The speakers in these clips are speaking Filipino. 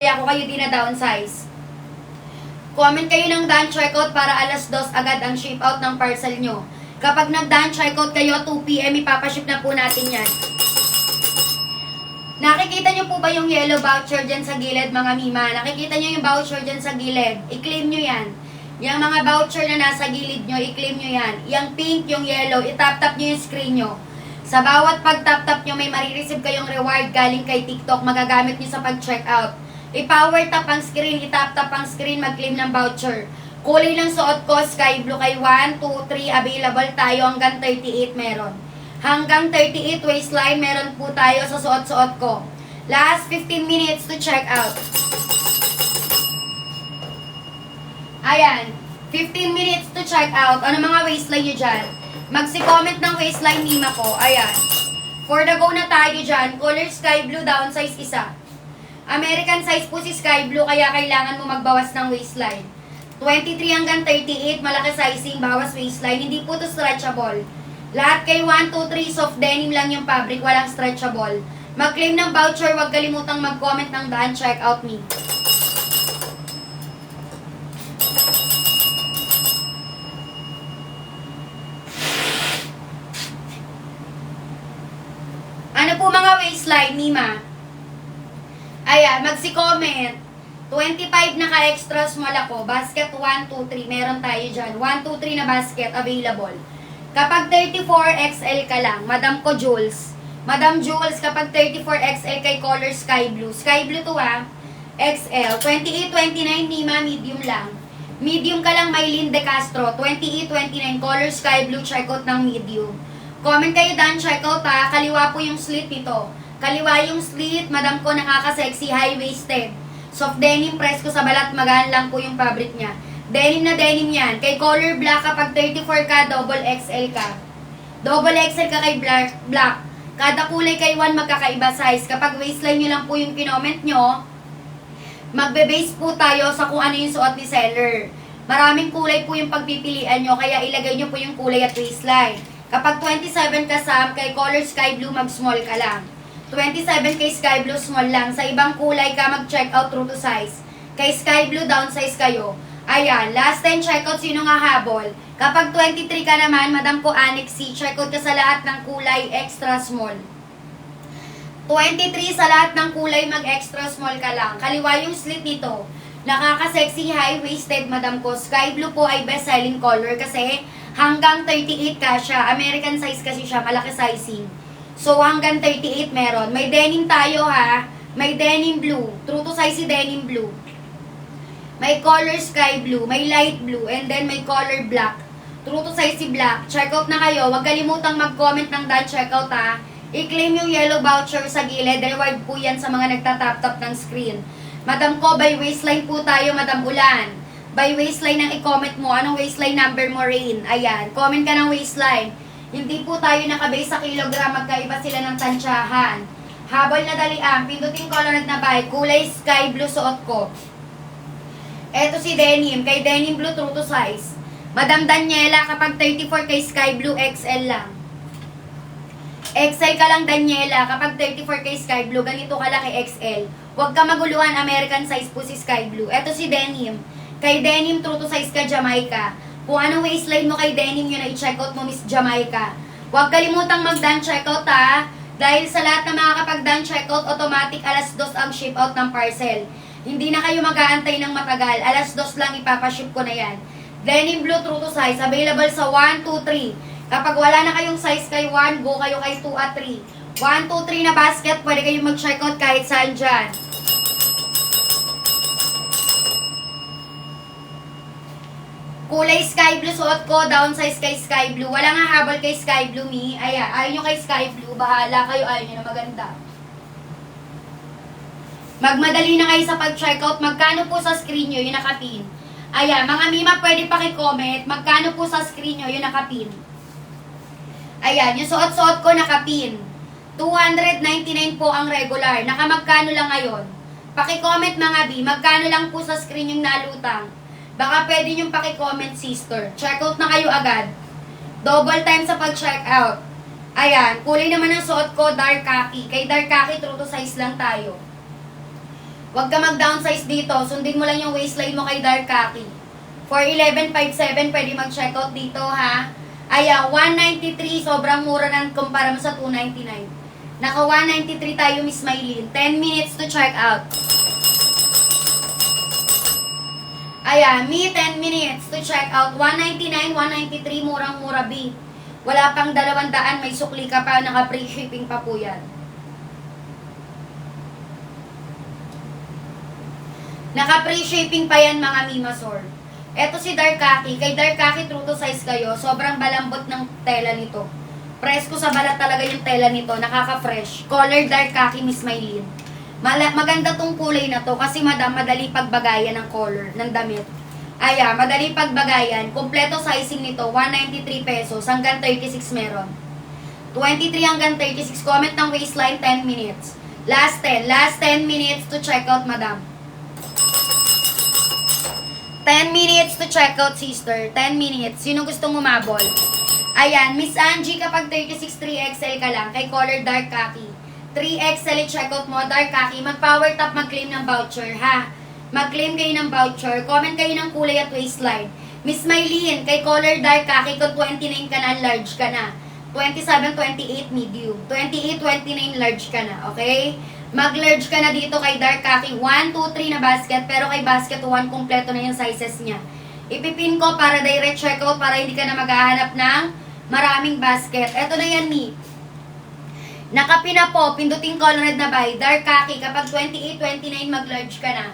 Kaya ako kayo dina-downsize. Comment kayo ng done checkout para alas 2 agad ang ship out ng parcel nyo. Kapag nag-done checkout kayo, 2 PM, ipapaship na po natin yan. Nakikita nyo po ba yung yellow voucher dyan sa gilid, mga mima? Nakikita nyo yung voucher dyan sa gilid? I-claim nyo yan. Yung mga voucher na nasa gilid nyo, i-claim nyo yan. Yung pink, yung yellow, itap-tap nyo yung screen nyo. Sa bawat pag-tap-tap nyo, may marireceive kayong reward galing kay TikTok. Magagamit nyo sa pag-checkout. I-power tap ang screen, itap-tap ang screen, mag-claim ng voucher. Kulay ng suot ko, sky blue kay 1, 2, 3, available tayo hanggang 38 meron. Hanggang 38 waistline meron po tayo sa suot-suot ko. Last 15 minutes to check out. Ayan, 15 minutes to check out. Ano mga waistline nyo dyan? Magsi-comment ng waistline mima ko. Ayan. For the go na tayo dyan. Color sky blue, downsize isa. American size po si sky blue, kaya kailangan mo magbawas ng waistline. 23 hanggang 38, malaki sizing, bawas waistline. Hindi po to stretchable. Lahat kay 1, 2, 3, soft denim lang yung fabric, walang stretchable. Mag-claim ng voucher, huwag kalimutang mag-comment ng daan, check out me. Ano po mga waistline, Mima? Ayan, magsi-comment. 25 naka-extra small ako. Basket 1, 2, 3. Meron tayo dyan. 1, 2, 3 na basket available. Kapag 34 XL ka lang, Madam ko Jules. Madam Jules, kapag 34 XL kay color sky blue. Sky blue to XL. 28, 29, Nima, medium lang. Medium ka lang, Maylin De Castro. 28, 29, color sky blue, checkout ng medium. Comment kayo done, checkout ha. Kaliwa po yung slit nito. Kaliwa yung slit, madam ko nakaka-sexy, high-waisted. Soft denim, press ko sa balat, magaan lang po yung fabric niya. Denim na denim yan. Kay color black, kapag 34 ka, double XL ka. Double XL ka kay black. Kada kulay kay 1 magkakaiba size. Kapag waistline nyo lang po yung kinoment nyo, magbe-base po tayo sa kung ano yung suot ni seller. Maraming kulay po yung pagpipilian nyo, kaya ilagay nyo po yung kulay at waistline. Kapag 27 ka Sam, kay color sky blue, mag-small ka lang. 27 kay sky blue, small lang. Sa ibang kulay ka, mag-check out true to size. Kay sky blue, downsize kayo. Ayan, last 10 checkout, sino nga habol? Kapag 23 ka naman, madam ko Annex C, checkout ka sa lahat ng kulay, extra small. 23 sa lahat ng kulay, mag-extra small ka lang. Kaliwa yung slit nito. Nakaka-sexy, high-waisted, madam ko. Sky blue po ay best-selling color kasi hanggang 38 ka siya. American size kasi siya, malaki sizing. So, hanggang 38 meron. May denim tayo ha. May denim blue. True to size si denim blue. May color sky blue. May light blue. And then may color black. True to size si black. Check out na kayo. Huwag kalimutang mag-comment ng done checkout ha. I-claim yung yellow voucher sa gilid. Reward po yan sa mga nagtatap-tap ng screen. Madam ko, by waistline po tayo, Madam Ulan. By waistline ang i-comment mo. Anong waistline number mo, Rain? Ayan. Comment ka ng waistline. Hindi po tayo nakabase sa kilogram, magkaiba sila ng tansyahan. Habol na dalian, pindutin colored na buy, kulay sky blue suot ko. Eto si denim, kay denim blue true to size. Madam Daniela, kapag 34 kay sky blue, XL lang. XL ka lang Daniela, kapag 34 kay sky blue, ganito kalaki XL. Huwag ka maguluhan, American size po si sky blue. Eto si denim, kay denim true to size ka Jamaica. Kung anong waistline mo kay denim yun na i-checkout mo, Miss Jamaica. Huwag kalimutang mag-done checkout ha. Dahil sa lahat na makakapag-done checkout, automatic alas 2 ang ship out ng parcel. Hindi na kayo mag-aantay ng matagal. Alas 2 lang ipapaship ko na yan. Denim blue true to size. Available sa 1, 2, 3. Kapag wala na kayong size kay 1, go kayo kay 2 at 3. 1, 2, 3 na basket. Pwede kayong mag-checkout kahit saan dyan. Kulay sky blue suot ko, downsize kay sky blue. Wala nga habol kay sky blue, mi. Ayan, ayaw nyo kay sky blue. Bahala kayo, ayaw nyo na maganda. Magmadali na kayo sa pag-checkout. Magkano po sa screen nyo yung nakapin? Ayan, mga mima, pwede paki-comment. Magkano po sa screen nyo yung nakapin? Ayan, yung suot-suot ko nakapin. 299 po ang regular. Nakamagkano lang ngayon? Paki-comment mga bi, magkano lang po sa screen yung nalutang? Baka pwede nyo paki-comment, sister. Check out na kayo agad. Double time sa pag-check out. Ayan, kulay naman ng suot ko, dark khaki. Kay dark khaki, true to size lang tayo. Huwag ka mag-downsize dito. Sundin mo lang yung waistline mo kay Dark Kaki. For 11.57, pwede mag-checkout dito, ha? Ayan, 193. Sobrang mura ng kumpara mo sa 299. Naka 193 tayo, Miss Maylin. 10 minutes to check out. Ayan, me 10 minutes to check out. 199, 193, murang-mura, B. Wala pang 200, may sukli ka pa, naka-free shipping pa po yan. Naka-free shipping pa yan, mga Mimasor. Eto si Dark Kaki. Kay Dark Kaki, true to size kayo. Sobrang balambot ng tela nito. Presko sa balat talaga yung tela nito. Nakaka-fresh. Color Dark Kaki, Miss Maylin. Maganda tong kulay na to kasi madali pagbagayan ng color ng damit. Ayan, madali pagbagayan. Kompleto sizing nito, 193 pesos hanggang 36 meron. 23 hanggang 36. Comment ng waistline, 10 minutes. Last 10 minutes to check out, madam. 10 minutes to check out, sister. 10 minutes. Sino gustong umabol? Ayan, Miss Angie, kapag 36 3XL ka lang, kay color Dark Kaki. 3XL check out mo, Dark Kaki. Mag-power top, mag-claim ng voucher, ha? Mag-claim kayo ng voucher. Comment kayo ng kulay at waistline. Miss Maylin, kay color Dark Kaki, kung 29 ka na, large ka na. 27, 28, medium. 28, 29, large ka na, okay? Mag-large ka na dito kay Dark Kaki. 1, 2, 3 na basket, pero kay basket 1, kompleto na yung sizes niya. Ipipin ko para direct checkout, para hindi ka na maghahanap ng maraming basket. Eto na yan, ni. Nakapin na po, pinduting colored na by Dark Kaki. Kapag 28, 29, mag-large ka na.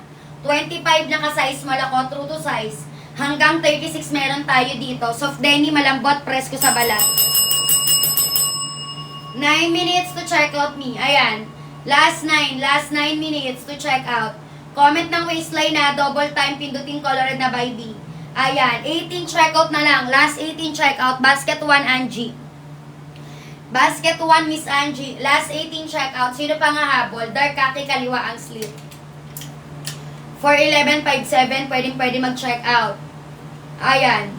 25 naka-size malako, true to size. Hanggang 36 meron tayo dito. Soft denim, malambot, presko sa balat. 9 minutes to check out, me. Ayan. Last 9 minutes to check out. Comment ng waistline na, double time, pinduting colored na by B. Ayan, 18 checkout na lang. Last 18 checkout. Basket 1, Angie. Basket 1, Miss Angie. Last 18 checkout. Sino pa nga habol? Dark Kaki, kaliwa ang slip. For 11.57, pwede mag-check out. Ayan.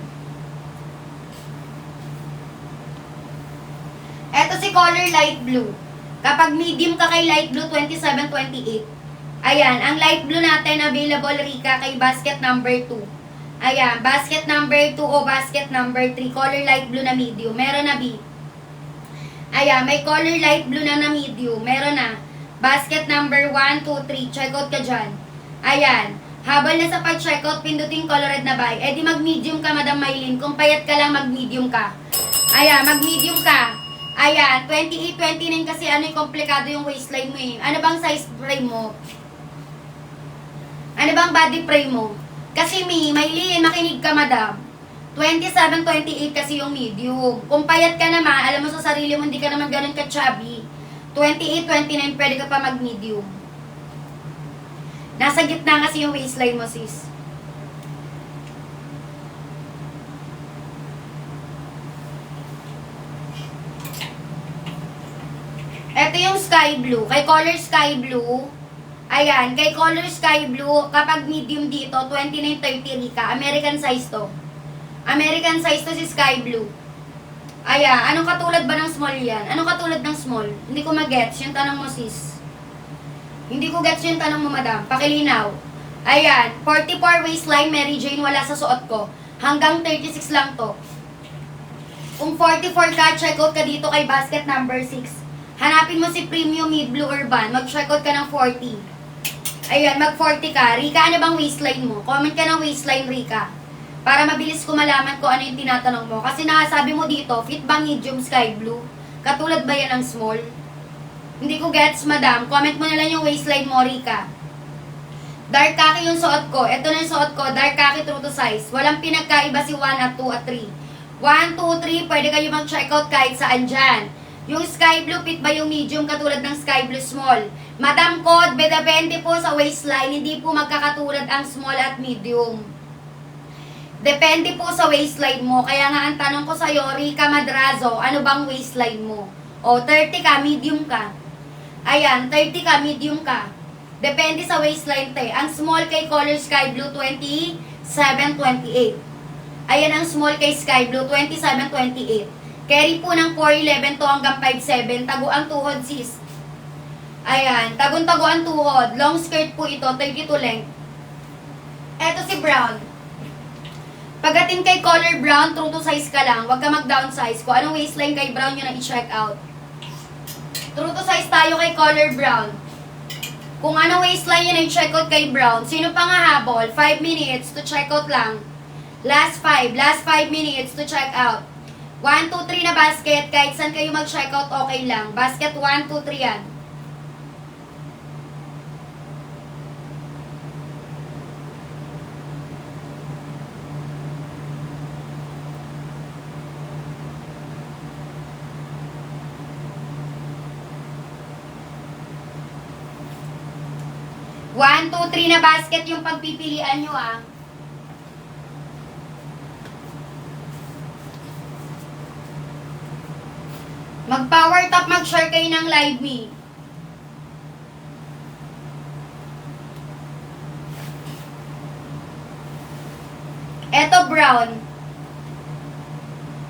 Eto si color light blue. Kapag medium ka kay light blue, 27, 28. Ayan, ang light blue natin available, Rika, kay basket number 2. Ayan, basket number 2 o basket number 3. Color light blue na medium. Meron na, B. Ayan, may color light blue na medium. Meron na. Basket number 1, 2, 3. Check out ka dyan. Ayan. Habal na sa pag-checkout, pinduting colored na buy. Eh di mag-medium ka, Madam Maylin. Kung payat ka lang, mag-medium ka. Ayan, mag-medium ka. Ayan, 28, 29 kasi ano yung komplikado yung waistline mo eh. Ano bang size frame mo? Ano bang body frame mo? Kasi Maylin, makinig ka, Madam. 27, 28 kasi yung medium. Kung payat ka naman, alam mo sa sarili mo, hindi ka naman ganun ka-chubby. 28, 29, pwede ka pa mag-medium. Nasa gitna kasi yung waistline mo, sis. Ito yung sky blue. Kay color sky blue, ayan, kay color sky blue, kapag medium dito, 29-30 Rika. American size to. American size to si sky blue. Ayan, anong katulad ba ng small yan? Anong katulad ng small? Hindi ko mag-gets yung tanong mo, sis. Hindi ko gets yung tanong mo, madam. Pakilinaw. Ayan, 44 waistline, Mary Jane, wala sa suot ko. Hanggang 36 lang to. Kung 44 ka, check out ka dito kay basket number 6. Hanapin mo si Premium Mid Blue Urban. Mag-checkout ka ng 40. Ayan, mag-40 ka. Rika, ano bang waistline mo? Comment ka ng waistline, Rika. Para mabilis ko malaman kung ano yung tinatanong mo. Kasi nakasabi mo dito, fit bang medium sky blue? Katulad ba yan ng small? Hindi ko gets, madam. Comment mo na lang yung waistline mo, Rika. Dark Kaki yung suot ko. Ito na yung suot ko. Dark Kaki true to size. Walang pinagkaiba si 1 at 2 at 3. 1, 2, 3, pwede kayo mag-checkout kahit saan dyan. Yung sky blue, fit ba yung medium katulad ng sky blue small? Madam Code, depende po sa waistline. Hindi po magkakatulad ang small at medium. Depende po sa waistline mo. Kaya nga ang tanong ko sa'yo, Rika Madrazo, ano bang waistline mo? O, 30 ka, medium ka. Ayan, 30 ka, medium ka. Depende sa waistline, te. Ang small kay color sky blue, 27, 28. Ayan ang small kay sky blue, 27, 28. Carry po ng 411 to hanggang 57. Tago ang tuhod, sis. Ayan, tagong-tago ang tuhod. Long skirt po ito, 32 length. Eto si brown. Pagdating kay color brown, true to size ka lang. Huwag ka mag-downsize. Kung anong waistline kay brown, yun ang i-check out. True to size tayo kay color brown. Kung anong waistline yun ang i-check out kay brown. Sino pa nga habol? 5 minutes to check out lang. Last 5 minutes to check out. 1, 2, 3 na basket. Kahit saan kayo mag-check out, okay lang. Basket 1, 2, 3 yan. One, two, three na basket yung pagpipilian nyo ah. Mag-power top, mag-share kayo ng live me. Eto brown.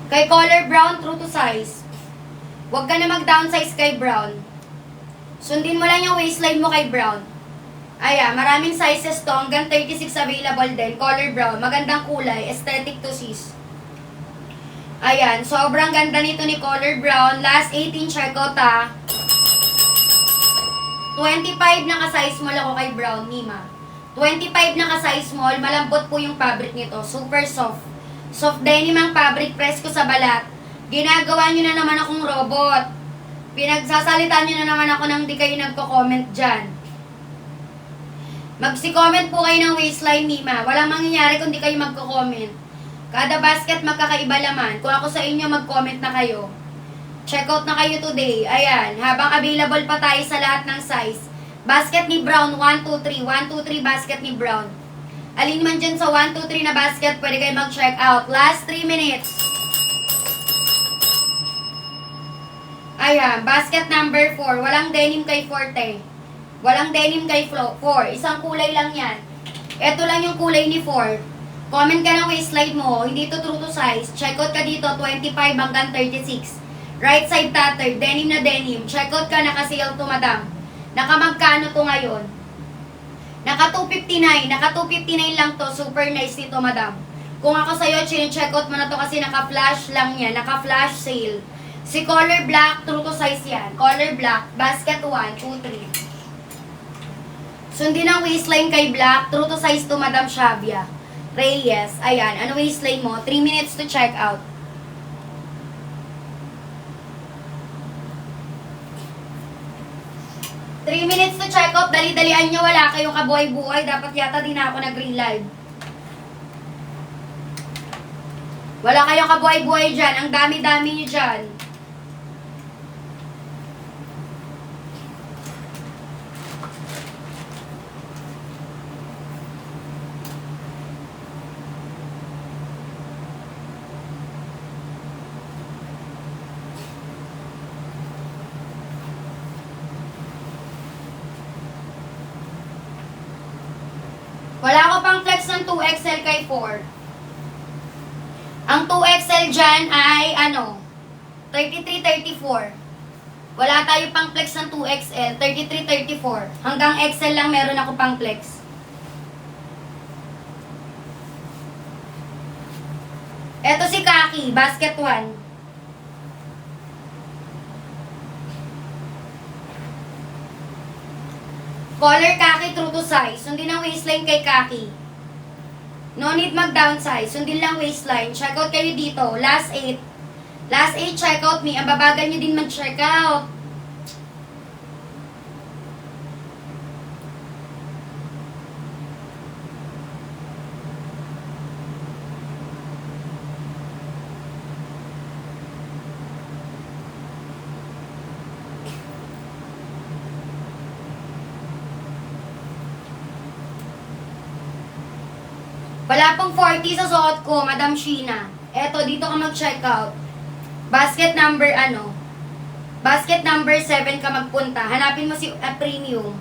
Kay color brown, true to size. Huwag ka na mag-downsize kay brown. Sundin mo lang yung waistline mo kay brown. Ayan, maraming sizes to. Hanggang 36 available din. Color brown. Magandang kulay. Aesthetic to sis. Ayan, sobrang ganda nito ni color brown. Last 18 checkout ha. 25 na ka-size small ako kay brown, Nima. 25 na ka-size small. Malambot po yung fabric nito. Super soft. Soft denim ang fabric. Press ko sa balat. Ginagawa nyo na naman akong robot. Pinagsasalitan nyo na naman ako nang di kayo nagko-comment dyan. Magsi-comment po kayo ng waistline, Mima. Walang mangyayari kung di kayo magko-comment. Kada basket magkakaiba laman. Kung ako sa inyo, mag-comment na kayo. Check out na kayo today. Ayan, habang available pa tayo sa lahat ng size. Basket ni Brown, 1, 2, 3. 1, 2, 3 basket ni Brown. Alin man dyan sa 1, 2, 3 na basket, pwede kayo mag-check out. Last 3 minutes. Ayan, basket number 4. Walang denim kay Forte. Walang denim kay 4. Isang kulay lang yan. Ito lang yung kulay ni 4. Comment ka ng waistline mo. Hindi to true to size. Check out ka dito. 25 hanggang 36. Right side tattered. Denim na denim. Check out ka. Naka-sale to, madam. Nakamagkano to ngayon? Naka 259. Naka 259 lang to. Super nice nito, madam. Kung ako sa'yo, chine-check out mo na to kasi naka-flash lang yan. Naka-flash sale. Si color black, true to size yan. Color black. Basket 1, 2, 3. Sundin ang waistline kay Black. True to size to Madam Shabia. Reyes. Ayan. Ano waistline mo? 3 minutes to check out. Three minutes to check out. Dali-dalian nyo. Wala kayong kabuhay-buhay. Dapat yata din ako nag-green live. Wala kayong kabuhay-buhay dyan. Ang dami-dami nyo dyan. Wala ko pang flex ng 2XL kay 4. Ang 2XL dyan ay, 33-34. Wala tayo pang flex ng 2XL, 33-34. Hanggang XL lang meron ako pang flex. Eto si Kaki, basket 1. Color Kaki, true to size. Sundin ang waistline kay Kaki. No need mag-downsize. Sundin lang waistline. Check out kayo dito. Last 8. Last 8, check out me. Ang babagal nyo din mag-check out. Wala pong 40 sa suot ko, Madam Sheena. Eto, dito ka mag-check out. Basket number Basket number 7 ka magpunta. Hanapin mo si premium.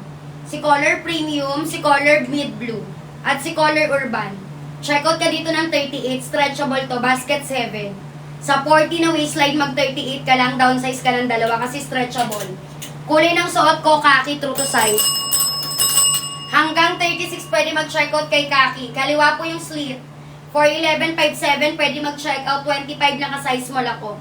Si color premium, si color mid blue, at si color urban. Check out ka dito ng 38, stretchable to, basket 7. Sa 40 na waistline, mag 38 ka lang, downsize ka ng dalawa kasi stretchable. Kulay ng suot ko, kaki, true to size. Hanggang 36 pwede mag-check out kay kaki. Kaliwa po yung slit. For 11.57 pwede mag-check out. 25 na ka-size small ako.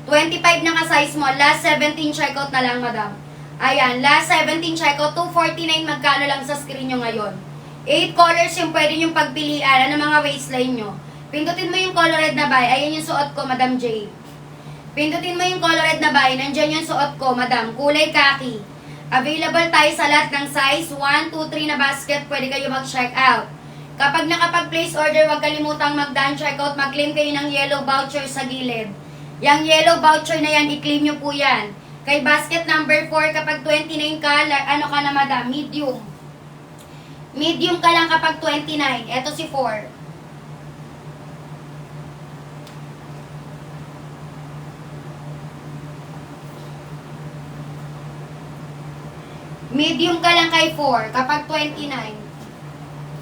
25 na ka-size small. Last 17 check out na lang, madam. Ayan, last 17 check out. 249 magkano lang sa screen nyo ngayon. 8 colors yung pwede yung pagpilian. Ano mga waistline nyo. Pindutin mo yung color red na buy. Ayan yung suot ko, Madam J. Pindutin mo yung color red na buy. Nandyan yung suot ko, Madam. Kulay kaki. Available tayo sa lahat ng size. 1, 2, 3 na basket. Pwede kayo mag-check out. Kapag nakapag-place order, huwag kalimutang mag-done checkout. Mag-claim kayo ng yellow voucher sa gilid. Yung yellow voucher na yan, i-claim nyo po yan. Kay basket number 4, kapag 29 ka, ano ka na, Madam? Medium. Medium ka lang kapag 29. Ito si 4. Medium ka lang kay 4 kapag 29.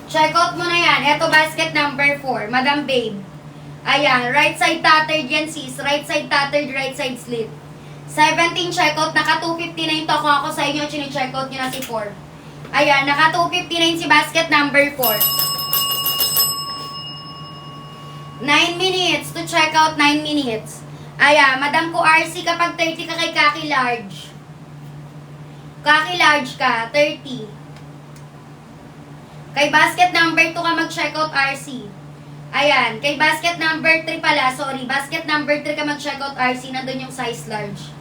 Check out mo na yan. Ito basket number 4. Madam Babe. Ayan. Right side tattered yan sis. Right side tattered, right side slit. 17 check out. Naka 259 to. Kung ako sa inyo, chine-check out nyo na si 4. Ayan. Naka 259 si basket number 4. 9 minutes to check out. 9 minutes. Ayan. Madam ko RC kapag 30 ka kay Kaki Large. Kaki large ka, 30. Kay basket number 2 ka mag-checkout RC. Ayan, kay basket number 3 pala, sorry. Basket number 3 ka mag-checkout RC, nandun yung size large.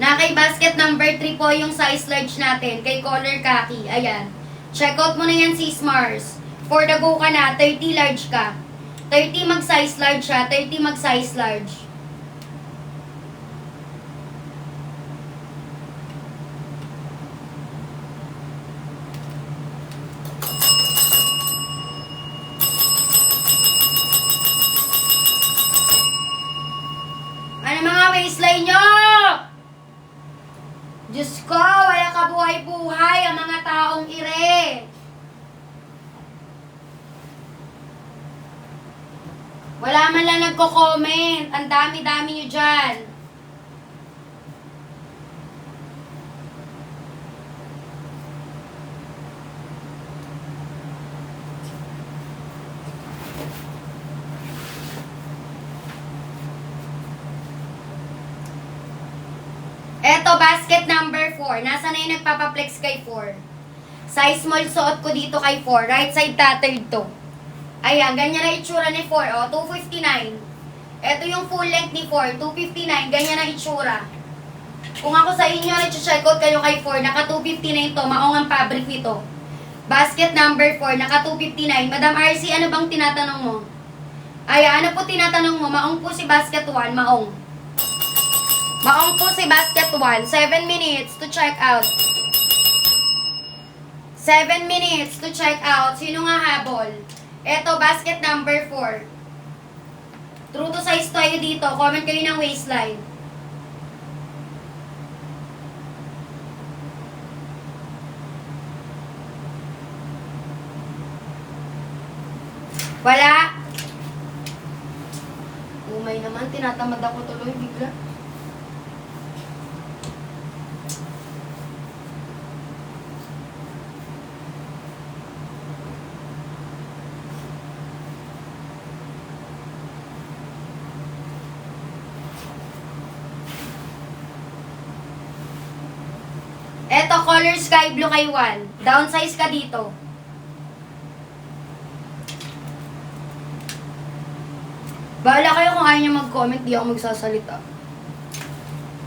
Na kay basket number 3 po yung size large natin, kay color kaki. Ayan. Checkout mo na yan sis Mars. For the go ka na, 30 large ka. 30 mag-size large siya, 30 mag-size large. Waistline nyo! Diyos ko, wala ka buhay-buhay ang mga taong ire. Wala man lang nagko-comment. Ang dami-dami nyo dyan. Eto, basket number 4. Nasaan na yung nagpapaplex kay 4? Size small suot ko dito kay 4. Right side tattered to. Ayan, ganyan na itsura ni 4. O, 259. Eto yung full length ni 4. 259. Ganyan na itsura. Kung ako sa inyo, nag-check out kayo kay 4. Naka 259 to. Maong ang fabric nito. Basket number 4. Naka 259. Madam RC, ano bang tinatanong mo? Ayan, ano po tinatanong mo? Maong po si basket 1. Maong. Maong po si basket 1. 7 minutes to check out. 7 minutes to check out. Sino nga habol? Eto, basket number 4. True to size tayo dito. Comment kayo ng waistline. Wala. Umay naman. Tinatamad ako tuloy bigla. Eto, color sky blue kay 1. Downsize ka dito. Bahala kayo kung ayaw nyo mag-comment, di ako magsasalita.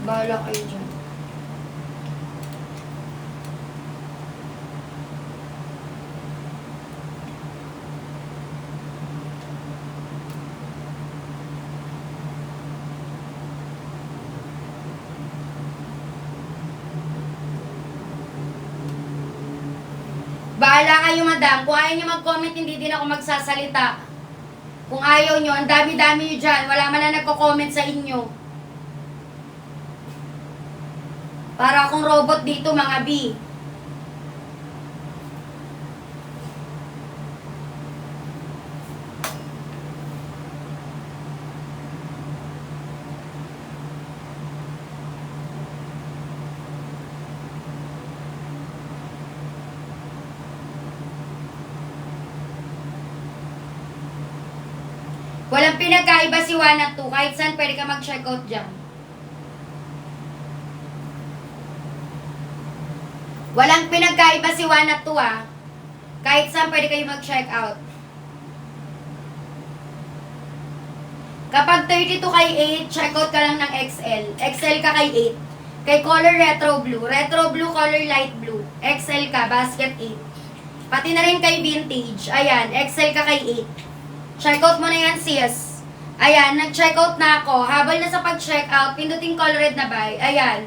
Bahala kayo dyan. Bahala kayo, madam. Kung ayaw nyo mag-comment, hindi din ako magsasalita. Kung ayaw nyo, ang dami-dami nyo dyan. Wala man na nagko-comment sa inyo. Para akong robot dito, mga B. Walang pinagkaiba si 1 at 2. Kahit saan pwede ka mag-check out dyan. Walang pinagkaiba si 1 at 2 ah. Kahit saan pwede kayo mag-check out. Kapag 32 kay 8, check out ka lang ng XL. XL ka kay 8. Kay color retro blue. Retro blue, color light blue. XL ka, basket 8. Pati na rin kay vintage. Ayan, XL ka kay 8. Check out mo na yan, sis. Ayan, nag-check out na ako. Habang nasa pag-check out, pindutin colored na buy. Ayan.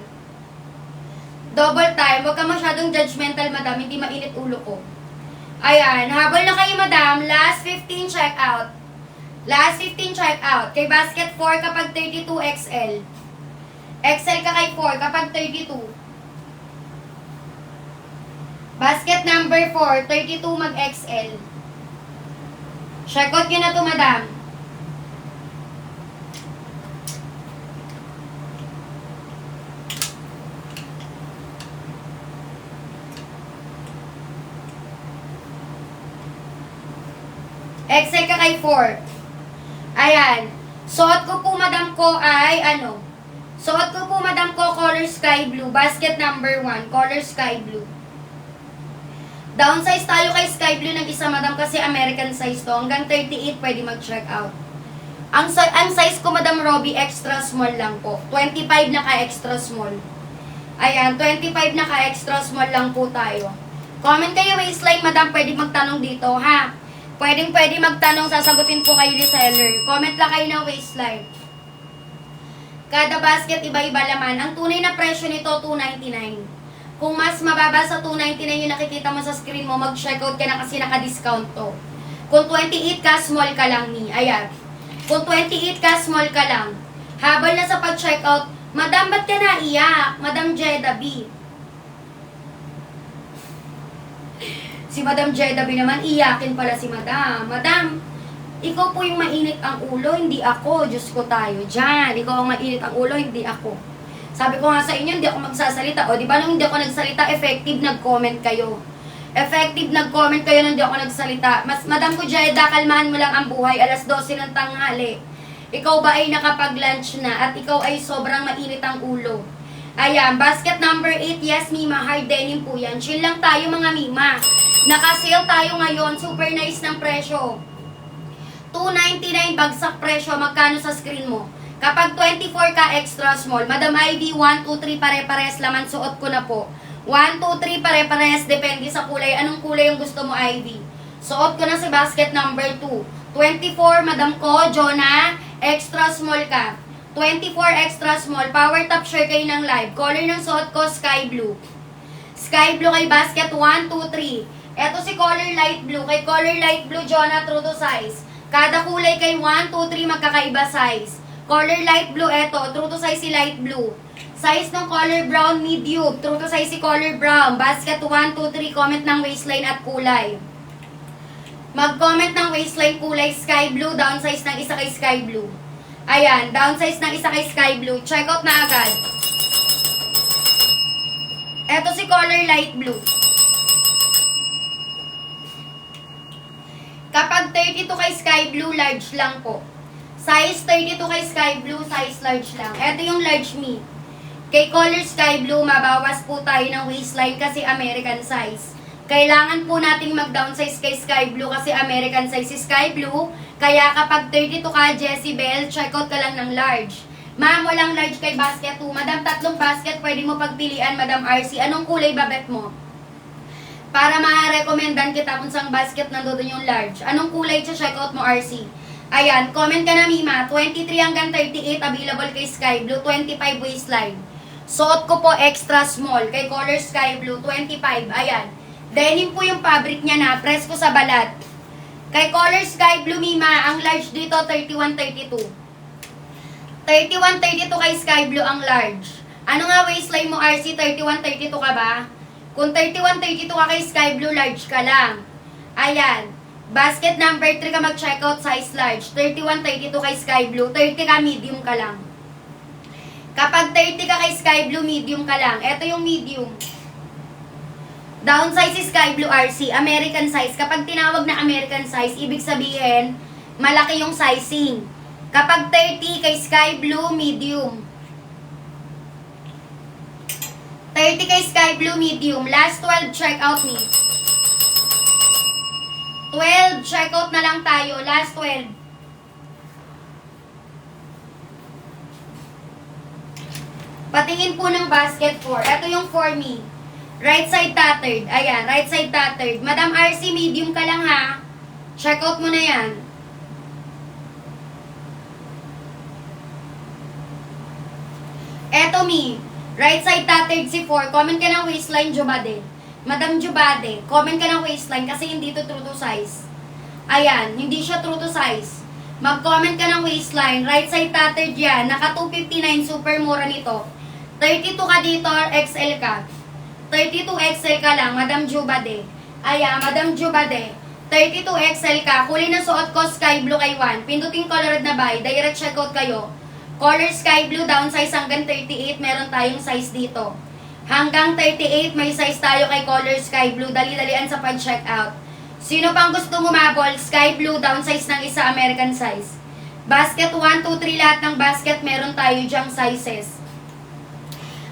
Double time. Huwag ka masyadong judgmental, madam. Hindi mainit ulo ko. Ayan. Habol na kayo, madam. Last 15 check out. Last 15 check out. Kay basket 4 kapag 32 XL. XL ka kay 4 kapag 32. Basket number 4, 32 mag XL. Check out nyo na to, madam. XL ka kay 4. Ayan. Suot ko po, madam ko, ay, Suot ko po, madam ko, color sky blue. Basket number 1, color sky blue. Downsize tayo kay sky blue ng isa, madam, kasi American size to. Hanggang 38, pwede mag-check out. Ang size ko, madam Robbie, extra small lang po. 25 na ka-extra small. Ayan, 25 na ka-extra small lang po tayo. Comment kayo, waistline, madam, pwede magtanong dito, ha? Pwede magtanong, sasagutin po kayo ni seller. Comment lang kayo ng waistline. Kada basket, iba-iba laman. Ang tunay na presyo nito, $299. Kung mas mababa sa $299 yung nakikita mo sa screen mo, mag-checkout ka na kasi naka-discount to. Kung 28 ka, small ka lang ni. Ayan. Kung 28 ka, small ka lang. Habol na sa pag-checkout, madam, ba't ka naiyak? Madam Jeddah B. Si Madam Jeddah B naman, iyakin pala si Madam. Madam, ikaw po yung mainit ang ulo, hindi ako. Diyos ko tayo dyan. Ikaw ang mainit ang ulo, hindi ako. Sabi ko nga sa inyo, hindi ako magsasalita. O, di ba nung hindi ako nagsalita, effective nag-comment kayo. Effective nag-comment kayo nung hindi ako nagsalita. Madam ko Jeddah, kalmahan mo lang ang buhay. Alas 12 ng tanghali. Ikaw ba ay nakapag-lunch na at ikaw ay sobrang mainit ang ulo? Ayan, basket number 8. Yes, Mima, hard denim po yan. Chill lang tayo, mga Mima. Naka-sale tayo ngayon. Super nice ng presyo. $299 bagsak presyo. Magkano sa screen mo? Kapag 24 ka extra small, Madam Ivy, 1, 2, 3 pare-pares. Laman suot ko na po. 1, 2, 3 pare-pares. Depende sa kulay. Anong kulay yung gusto mo, Ivy? Suot ko na si basket number 2. 24, Madam ko, Jonah, extra small ka. 24 extra small. Power top share kayo ng live. Color ng suot ko, sky blue. Sky blue kay basket 1, 2, 3. Eto si color light blue. Kay color light blue, Jonah, true to size. Kada kulay kay 1, 2, 3, magkakaiba size. Color light blue, eto, true to size si light blue. Size ng color brown, medium. True to size si color brown. Basket 1, 2, 3, comment ng waistline at kulay. Mag-comment ng waistline kulay sky blue, downsize ng isa kay sky blue. Ayan, downsize ng isa kay sky blue. Check out na agad. Eto si color light blue. Kapag 32 kay sky blue, large lang po. Size 32 kay sky blue, size large lang. Ito yung large me. Kay color sky blue, mabawas po tayo ng waistline kasi American size. Kailangan po nating mag-downsize kay sky blue kasi American size si sky blue. Kaya kapag 32 ka, Jessie Bell, check out ka lang ng large. Ma'am, walang large kay basket 2. Madam, 3 basket, pwede mo pagpilian, Madam RC. Anong kulay ba bet mo? Para ma-recomendan kita kung saan basket nandoon yung large. Anong kulay siya, check out mo, RC? Ayan, comment ka na, Mima. 23 hanggang 38, available kay sky blue. 25 waistline. Suot ko po extra small. Kay color sky blue, 25. Ayan. Denim po yung fabric niya na. Press ko sa balat. Kay color sky blue, Mima, ang large dito, 31-32. 31-32 kay sky blue ang large. Ano nga waistline mo, RC? 31-32 ka ba? Kung 31-32 ka kay sky blue, large ka lang. Ayan. Basket number 3 ka mag-checkout, size large. 31-32 kay sky blue. 30 ka, medium ka lang. Kapag 30 ka kay sky blue, medium ka lang. Ito yung medium. Down size is sky blue RC. American size. Kapag tinawag na American size, ibig sabihin, malaki yung sizing. Kapag 30 kay sky blue, medium. 30 kay sky blue, medium. Last 12, check out me. 12, check out na lang tayo. Last 12. Patingin po ng basket 4. Ito yung for me. Right side tattered. Ayan, right side tattered. Madam RC, medium ka lang ha. Check out mo na yan. Eto me. Right side tattered si 4. Comment ka ng waistline, Jubade. Madam Jubade, comment ka ng waistline kasi hindi to true to size. Ayan, hindi siya true to size. Mag-comment ka ng waistline. Right side tattered yan. Naka 259, super mura nito. 32 ka dito, XL ka. 32 XL ka lang, Madam Jubade. Ayan, Madam Jubade. 32 XL ka. Kulay na suot ko, sky blue kay 1. Pindutin colored na buy. Direct checkout kayo. Color sky blue, down size hanggang 38. Meron tayong size dito. Hanggang 38, may size tayo kay color sky blue. Dali-dalian sa pag-checkout. Sino pang gusto umabol? Sky blue, down size ng isa, American size. Basket 1, 2, 3, lahat ng basket, meron tayo dyang sizes.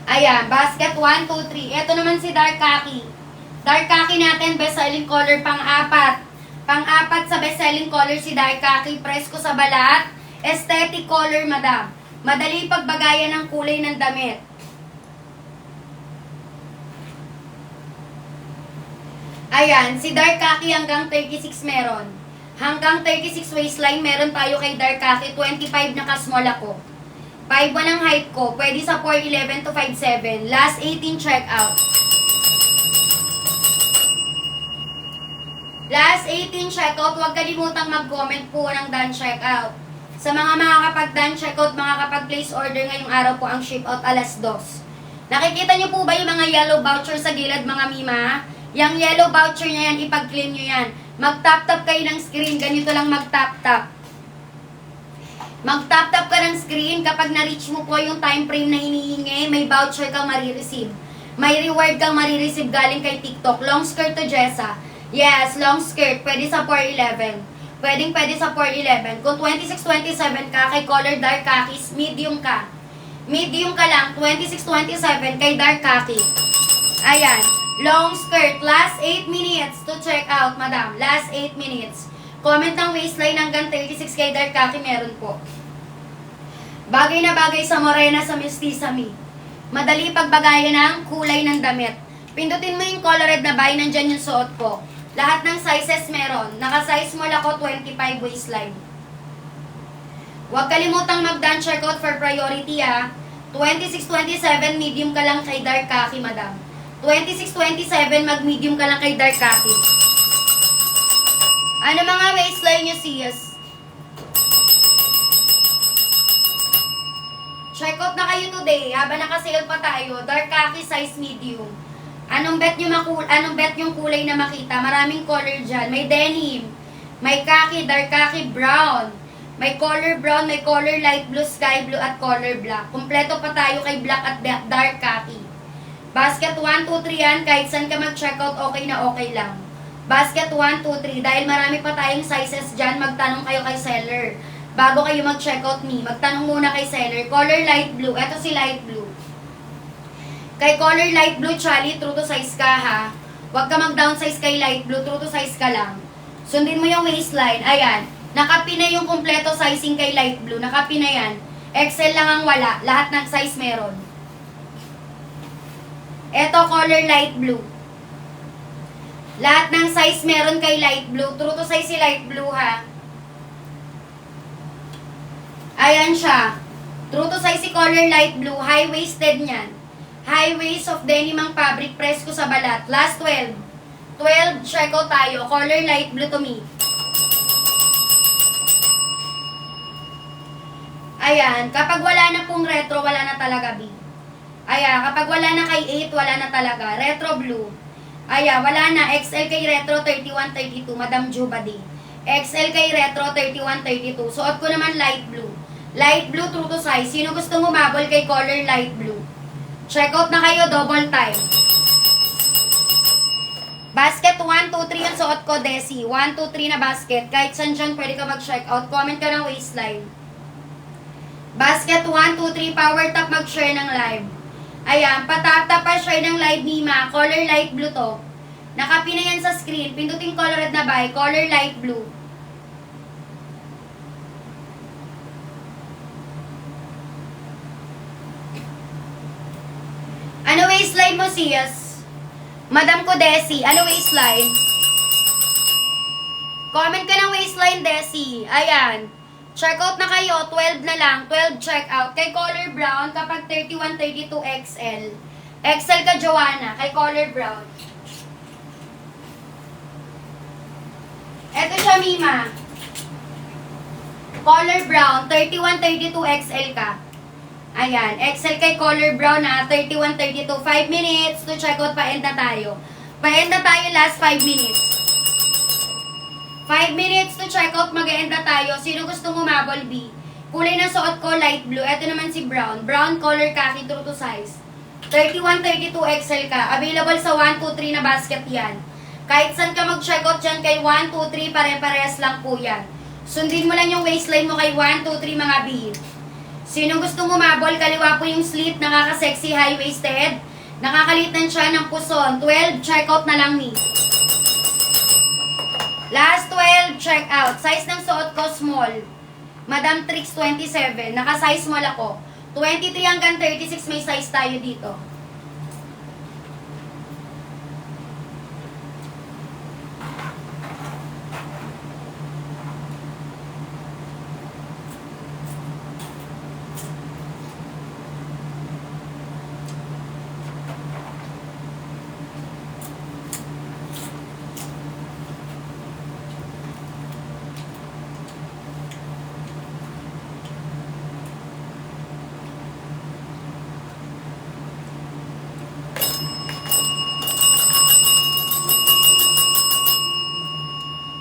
Ayan, basket 1, 2, 3. Ito naman si dark khaki. Dark khaki natin, best-selling color pang-apat. Pang-apat sa best-selling color si dark khaki. Presko sa balat. Aesthetic color, madam. Madali pagbagayan ng kulay ng damit. Ayan, si dark khaki hanggang 36 meron. Hanggang 36 waistline, meron tayo kay dark khaki. 25 na ka-small ako. 5'1 ang height ko. Pwede sa 4'11 to 5'7. Last 18 check out. Last 18 check out. Huwag kalimutang mag-comment po ng done check out. Sa mga makakapag-done check out, makakapag-place order ngayong araw po ang ship out alas 2. Nakikita niyo po ba yung mga yellow voucher sa gilid, mga mima? Yung yellow voucher niya yan, ipag-claim nyo yan. Mag-tap-tap kayo ng screen. Ganito lang mag-tap-tap. Mag-tap-tap ka ng screen kapag na-reach mo po yung time frame na hinihingi, may voucher kang marireceive. May reward kang marireceive galing kay TikTok. Long skirt to Jessa. Yes, long skirt. Pwede sa 411. Pwede sa 411. Kung 26-27 ka, kay color dark khaki, medium ka. Medium ka lang, 26-27 kay dark khaki. Ayan. Long skirt. Last 8 minutes to check out, madam. Last 8 minutes. Comment ng waistline hanggang 36 kay dark khaki, meron po. Bagay na bagay sa morena, sa mestiza mi. Madali pagbagayan ng kulay ng damit. Pindutin mo yung colored na buy, nandyan yung suot ko. Lahat ng sizes meron. Naka-size small ako, 25 waistline. Huwag kalimutang mag-done checkout for priority ha. 26-27, medium ka lang kay dark khaki, madam. 26-27, mag-medium ka lang kay dark khaki. Ano mga waistline nyo, sis? Check out na kayo today, habang nakasale pa tayo. Dark khaki, size medium. Anong bet yung kulay na makita? Maraming color dyan. May denim, may khaki, dark khaki, brown. May color brown, may color light blue, sky blue, at color black. Kumpleto pa tayo kay black at dark khaki. Basket 1, 2, 3 yan. Kahit saan ka mag-checkout, okay na okay lang. Basket 1, 2, 3. Dahil marami pa tayong sizes dyan, magtanong kayo kay seller. Bago kayo mag-checkout me, magtanong muna kay seller. Color light blue. Ito si light blue. Kay color light blue, Charlie, true to size ka ha. Huwag ka mag-downsize kay light blue, true to size ka lang. Sundin mo yung waistline. Ayan. Nakapi na yung kompleto sizing kay light blue. Nakapi na yan. XL lang ang wala. Lahat ng size meron. Ito, color light blue. Lahat ng size meron kay light blue. True to size si light blue ha. Ayan siya. True to size si color light blue. High-waisted niyan. High waist of denim ang fabric. Presko sa balat. Last 12. 12, check out tayo. Color light blue to me. Ayan. Kapag wala na pong retro, wala na talaga B. Ayan. Kapag wala na kay 8, wala na talaga. Retro blue. Ayan. Wala na. XL kay retro 31-32. Madam Jubadi. XL kay retro 31-32. Suot ko naman light blue. Light blue true to size. Sino gustong umabol kay color light blue? Check out na kayo, double time. Basket 1, 2, 3 yung suot ko, Desi. 1, 2, 3 na basket. Kahit saan dyan, pwede ka mag-check out. Comment ka ng waistline. Basket 1, 2, 3, power top mag-share ng live. Ayan, patap-tap pa share ng live ni Ma. Color light blue to. Nakapin na yan sa screen. Pindutin colored na buy. Color light blue. Ano waistline mo, sis? Madam ko, Desi. Ano waistline? Comment ka ng waistline, Desi. Ayan. Check out na kayo. 12 na lang. 12 check out. Kay color brown, kapag 31, 32 XL. XL ka, Joanna. Kay color brown. Eto siya, Mima. Color brown, 31, 32 XL ka. Ayan, XL kay color brown na 31, 32. 5 minutes to check out. Pa-end na tayo. Pa-end na tayo last 5 minutes. 5 minutes to check out. Mag-end na tayo. Sino gusto umabol, B? Kulay ng suot ko, light blue. Ito naman si brown. Brown color khaki, true to size. 31, 32 XL ka. Available sa 1, 2, 3 na basket yan. Kahit saan ka mag-check out dyan kay 1, 2, 3, pare-parehas lang po yan. Sundin mo lang yung waistline mo kay 1, 2, 3 mga B. Sino gustong umabol, kaliwa po yung slit, nakaka-sexy, high-waisted. Nakakalitan siya ng puson. 12, check out na lang ni. Last 12, check out. Size ng suot ko, small. Madam Trix 27. Naka-size small ako. 23 hanggang 36 may size tayo dito.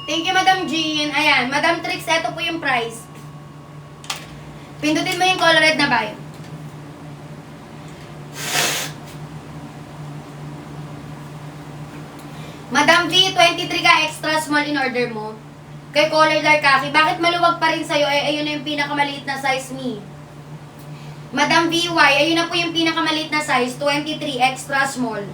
Thank you, Madam Jean. Ayan, Madam Trix, ito po yung price. Pindutin mo yung colored na buy. Madam V, 23 ka extra small in order mo. Kay color dark khaki. Bakit maluwag pa rin sa'yo? Ayun na yung pinakamaliit na size me. Madam VY, ayun na po yung pinakamaliit na size. 23 extra small.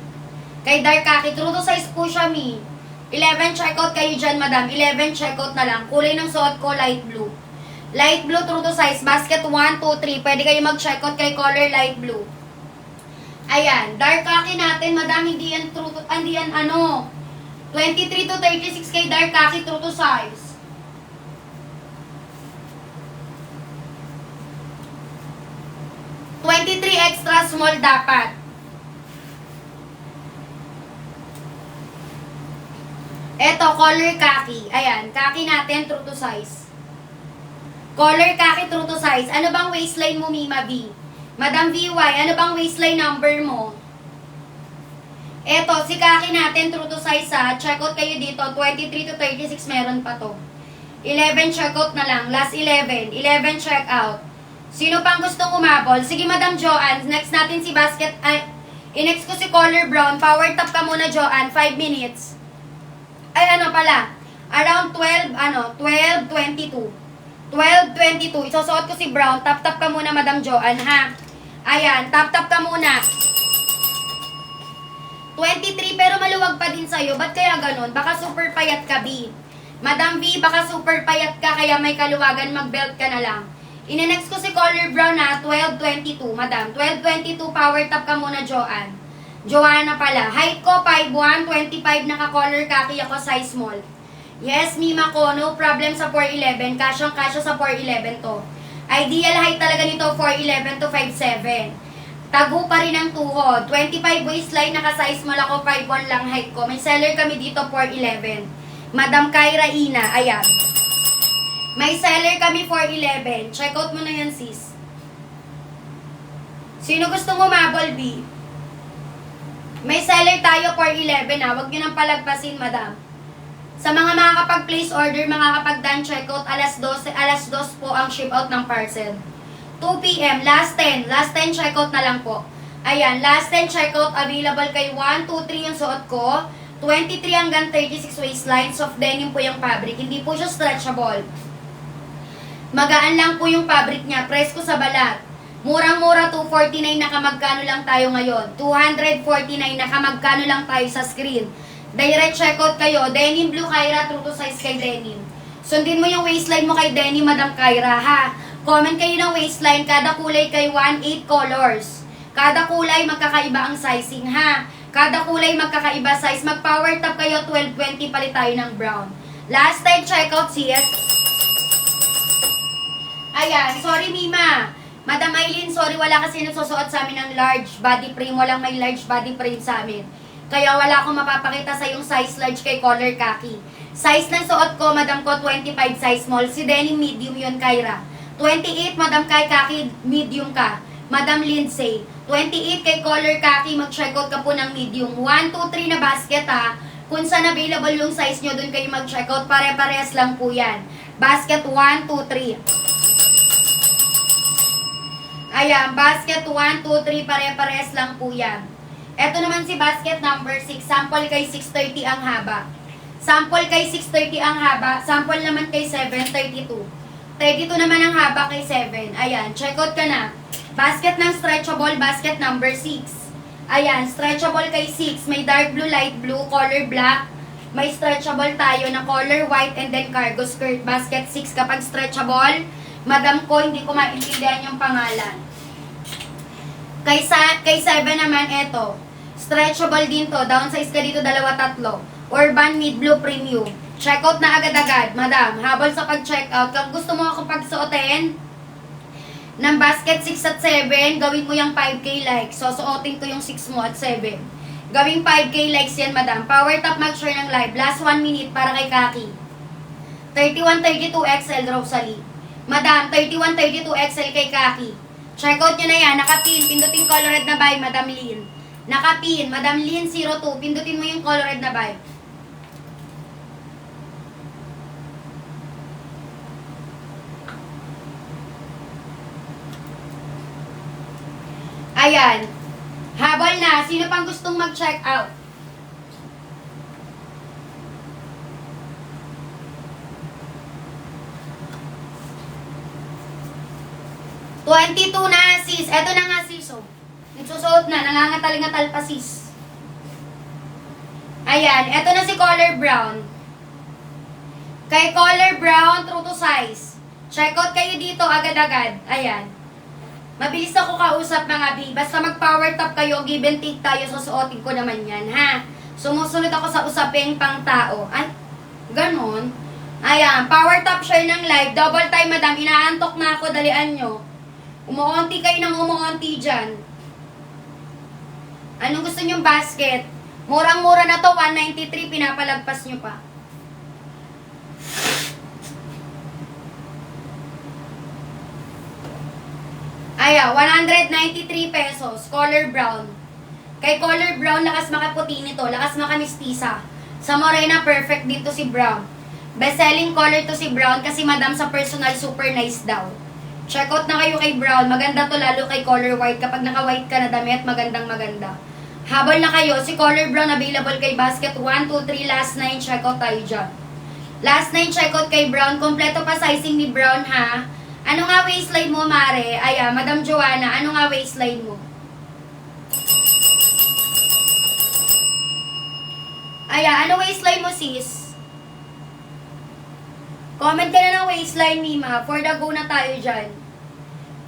Kay dark khaki. True to size po siya, me. 11 checkout kayo dyan, madam. 11 checkout na lang. Kulay ng suot ko, light blue. Light blue, true to size. Basket 1, 2, 3. Pwede kayo mag-checkout kay color light blue. Ayan. Dark khaki natin, madam. Hindi yan true to, hindi yan ano. 23 to 36 kay dark khaki, true to size. $23 extra small dapat. Eto, color khaki. Ayan, khaki natin, true to size. Color khaki, true to size. Ano bang waistline mo, Mima B? Madam VY, ano bang waistline number mo? Eto, si khaki natin, true to size ha. Check out kayo dito. 23 to 36, meron pa to. 11 check out na lang. Last 11. 11 check out. Sino pang gustong umabol? Sige, Madam Joanne. Next natin si basket. Ay, i-next ko si color brown. Power top ka muna, Joanne. 5 minutes. Ay, ano pala, around 12:22. 12:22. Isusuot ko si brown. Tap-tap ka muna, Madam Joanne, ha? Ayan, tap-tap ka muna. 23, pero maluwag pa din sa'yo. Ba't kaya ganun? Baka super payat ka, B. Madam V, baka super payat ka, kaya may kaluwagan, mag-belt ka na lang. Ine-next ko si color brown na 12:22, madam. 12:22, power top ka muna, Joanne. Joanna pala. Height ko, 5'1", 25, naka-color khaki ako, size small. Yes, Mima ko, no problem sa 4'11". Kasyang-kasya sa 4'11 to. Ideal height talaga nito, 4'11 to 5'7". Tago pa rin ang tuhod. 25 waistline, naka-size small ako, 5'1 lang height ko. May seller kami dito, 4'11". Madam Kyra Ina, ayan. May seller kami, 4'11". Check out mo na yan, sis. Sino gustong umabol, B? May seller tayo for 11 ha. Huwag nyo nang palagpasin, madam. Sa mga makakapag-place order, makakapag-done checkout, alas 2 po ang ship out ng parcel. 2 p.m. Last 10 checkout na lang po. Ayan, last 10 checkout available kay 1, 2, 3 yung suot ko. 23 hanggang 36 waistline. Soft denim po yung fabric. Hindi po siya stretchable. Magaan lang po yung fabric niya. Presko sa balat. Murang-mura, 249 nakamagkano lang tayo ngayon. 249 nakamagkano lang tayo sa screen. Direct checkout kayo. Denim Blue Kyra, true to size kay denim. Sundin mo yung waistline mo kay denim, Madam Kyra, ha? Comment kayo ng waistline. Kada kulay kay 1-8 colors. Kada kulay magkakaiba ang sizing, ha? Kada kulay magkakaiba size. Mag-power top kayo, 12-20 palit tayo ng brown. Last time checkout, CS. Ayan, sorry Mima. Madam Aileen, sorry, wala kasi nagsusuot sa amin ng large body frame. Walang may large body frame sa amin. Kaya wala akong mapapakita sa yung size large kay color khaki. Size ng suot ko, madam ko, 25 size small. Si denim medium yun, Kyra. 28, madam kay khaki, medium ka. Madam Lindsay, 28 kay color khaki, mag-checkout ka po ng medium. 1, 2, 3 na basket, ha. Kung saan available yung size nyo, dun kayo mag-checkout. Pare-parehas lang po yan. Basket 1, 2, 3. Ayan, basket 1, 2, 3, pare-parehas lang po yan. Ito naman si basket number 6. Sample kay 630 ang haba. Sample kay 630 ang haba. Sample naman kay 732. 32 naman ang haba kay 7. Ayan, checkout ka na. Basket ng stretchable, basket number 6. Ayan, stretchable kay 6. May dark blue, light blue, color black. May stretchable tayo na color white and then cargo skirt. Basket 6 kapag stretchable. Madam ko, hindi ko maintindihan yung pangalan. Kay 7 naman, eto. Stretchable din to. Downsize ka dito, 2-3. Urban Mid Blue Premium. Checkout na agad-agad, madam. Habol sa pag-checkout. Kung gusto mo akong pagsuotin ng basket 6 at 7, gawin mo yung 5K likes. So, suotin ko yung 6 mo at 7. Gawing 5K likes yan, madam. Power top, mag-share ng live. Last 1 minute para kay Kaki. 31-32 XL, Rosalie. Madam, 31-32 XL kay Kaki. Checkout nyo na yan. Nakapin. Pindutin color red na buy, Madam Lynn. Nakapin. Madam Lynn 02. Pindutin mo yung color red na buy. Ayan. Habol na. Sino pang gustong mag-check out? $22 na, sis. Eto na nga, sis. Oh. Nagsusuot na. Nangangatal-ngatal pa, sis. Ayan. Eto na si color brown. Kay color brown, true to size. Check out kayo dito agad-agad. Ayan. Mabilis ako kausap, mga B. Basta mag-power top kayo, give and take tayo, susuotin ko naman yan, ha? Sumusunod ako sa usaping pang tao. Ay, ganon. Ayan. Power top share ng live. Double time, madam. Inaantok na ako. Dalian nyo. Umuunti kayo ng umuunti dyan. Anong gusto nyong basket? Murang-mura na to, 193, pinapalagpas nyo pa. Aya, 193 pesos, color brown. Kay color brown, lakas makaputi nito, lakas makamistisa. Sa morena, perfect dito si brown. Best-selling color to si brown kasi madam sa personal, super nice daw. Check out na kayo kay brown. Maganda to lalo kay color white. Kapag naka-white ka na damit, magandang maganda. Habol na kayo. Si color brown available kay basket 1, 2, 3. Last 9. Check out tayo dyan. Last 9 check out kay brown. Kompleto pa sizing ni brown, ha? Ano nga waistline mo, Mare? Aya, Madam Joanna. Ano nga waistline mo? Aya, ano waistline mo, sis? Comment ka na ng waistline, Mima. For the go na tayo dyan.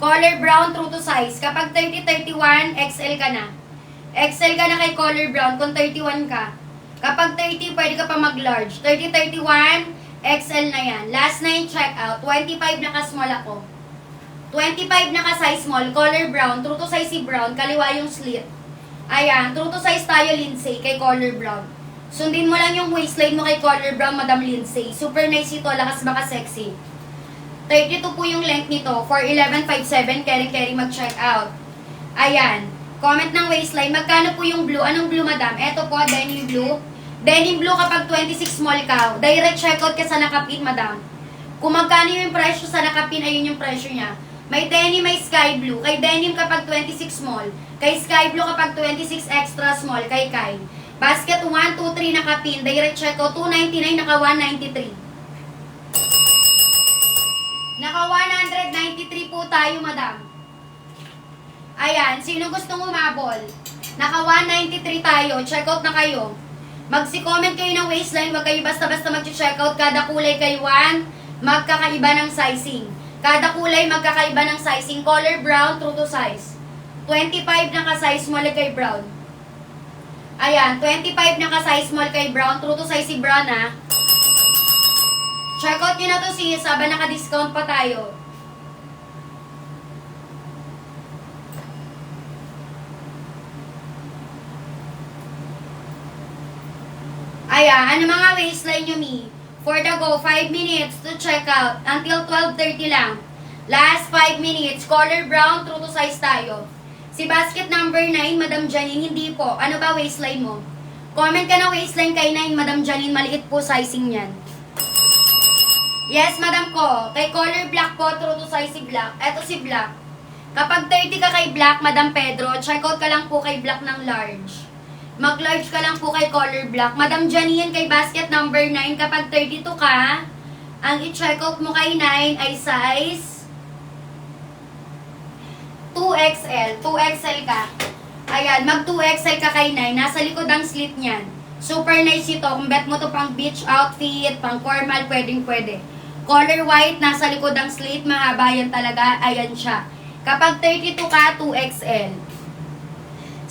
Color brown, true to size. Kapag 30-31, XL ka na. XL ka na kay color brown kung 31 ka. Kapag 30, pwede ka pa mag-large. 30-31, XL na yan. Last 9 check out. 25 naka-small ako. 25 naka-size small. Color brown, true to size si brown. Kaliwa yung slit. Ayan, true to size tayo, Lindsay, kay color brown. Sundin mo lang yung waistline mo kay color brown, Madam Lindsay. Super nice ito, lakas baka sexy. 32 po yung length nito. For 11.57, carry mag-check out. Ayan. Comment ng waistline. Magkano po yung blue? Anong blue, madam? Eto po, denim blue. Denim blue kapag 26 small ka. Direct checkout ka sa nakapin, madam. Kung magkano yung presyo sa nakapin, ayun yung presyo niya. May denim, may sky blue. Kay denim kapag 26 small. Kay sky blue kapag 26 extra small. Kay Kai. Basket 1, 2, 3 naka-pin. Direct checkout 299, naka 193. Naka 193 po tayo, madam. Ayan, sino gustong umabol? Naka 193 tayo. Checkout na kayo. Magsi-comment kayo ng waistline. Huwag kayo basta-basta mag-checkout. Kada kulay kay 1, magkakaiba ng sizing. Kada kulay magkakaiba ng sizing. Color brown, true to size. 25 naka-size small kay brown. Ayan, 25 naka-size small kay brown. True to size si brown, ha. Checkout nyo na to sis, habang naka-discount pa tayo. Ayan, ano mga waistline nyo, mi? For the go, 5 minutes to check out. Until 12:30 lang. Last 5 minutes. Color brown, true to size tayo. Si basket number 9, Madam Janine, hindi po. Ano ba waistline mo? Comment ka na waistline kay 9, Madam Janine. Maliit po sizing yan. Yes, madam ko. Kay color black po, true to size si black. Eto si black. Kapag 30 ka kay black, Madam Pedro, check out ka lang po kay black ng large. Mag-large ka lang po kay color black. Madam Janine, kay basket number 9, kapag 32 ka, ang i-check out mo kay 9 ay size 2XL. 2XL ka. Ayan, mag 2XL ka kay 9. Nasa likod ang slit niyan. Super nice ito. Kung bet mo to pang beach outfit, pang formal, pwedeng-pwede. Color white, nasa likod ang slit, mahaba yan talaga, ayan siya. Kapag 32 ka, 2XL.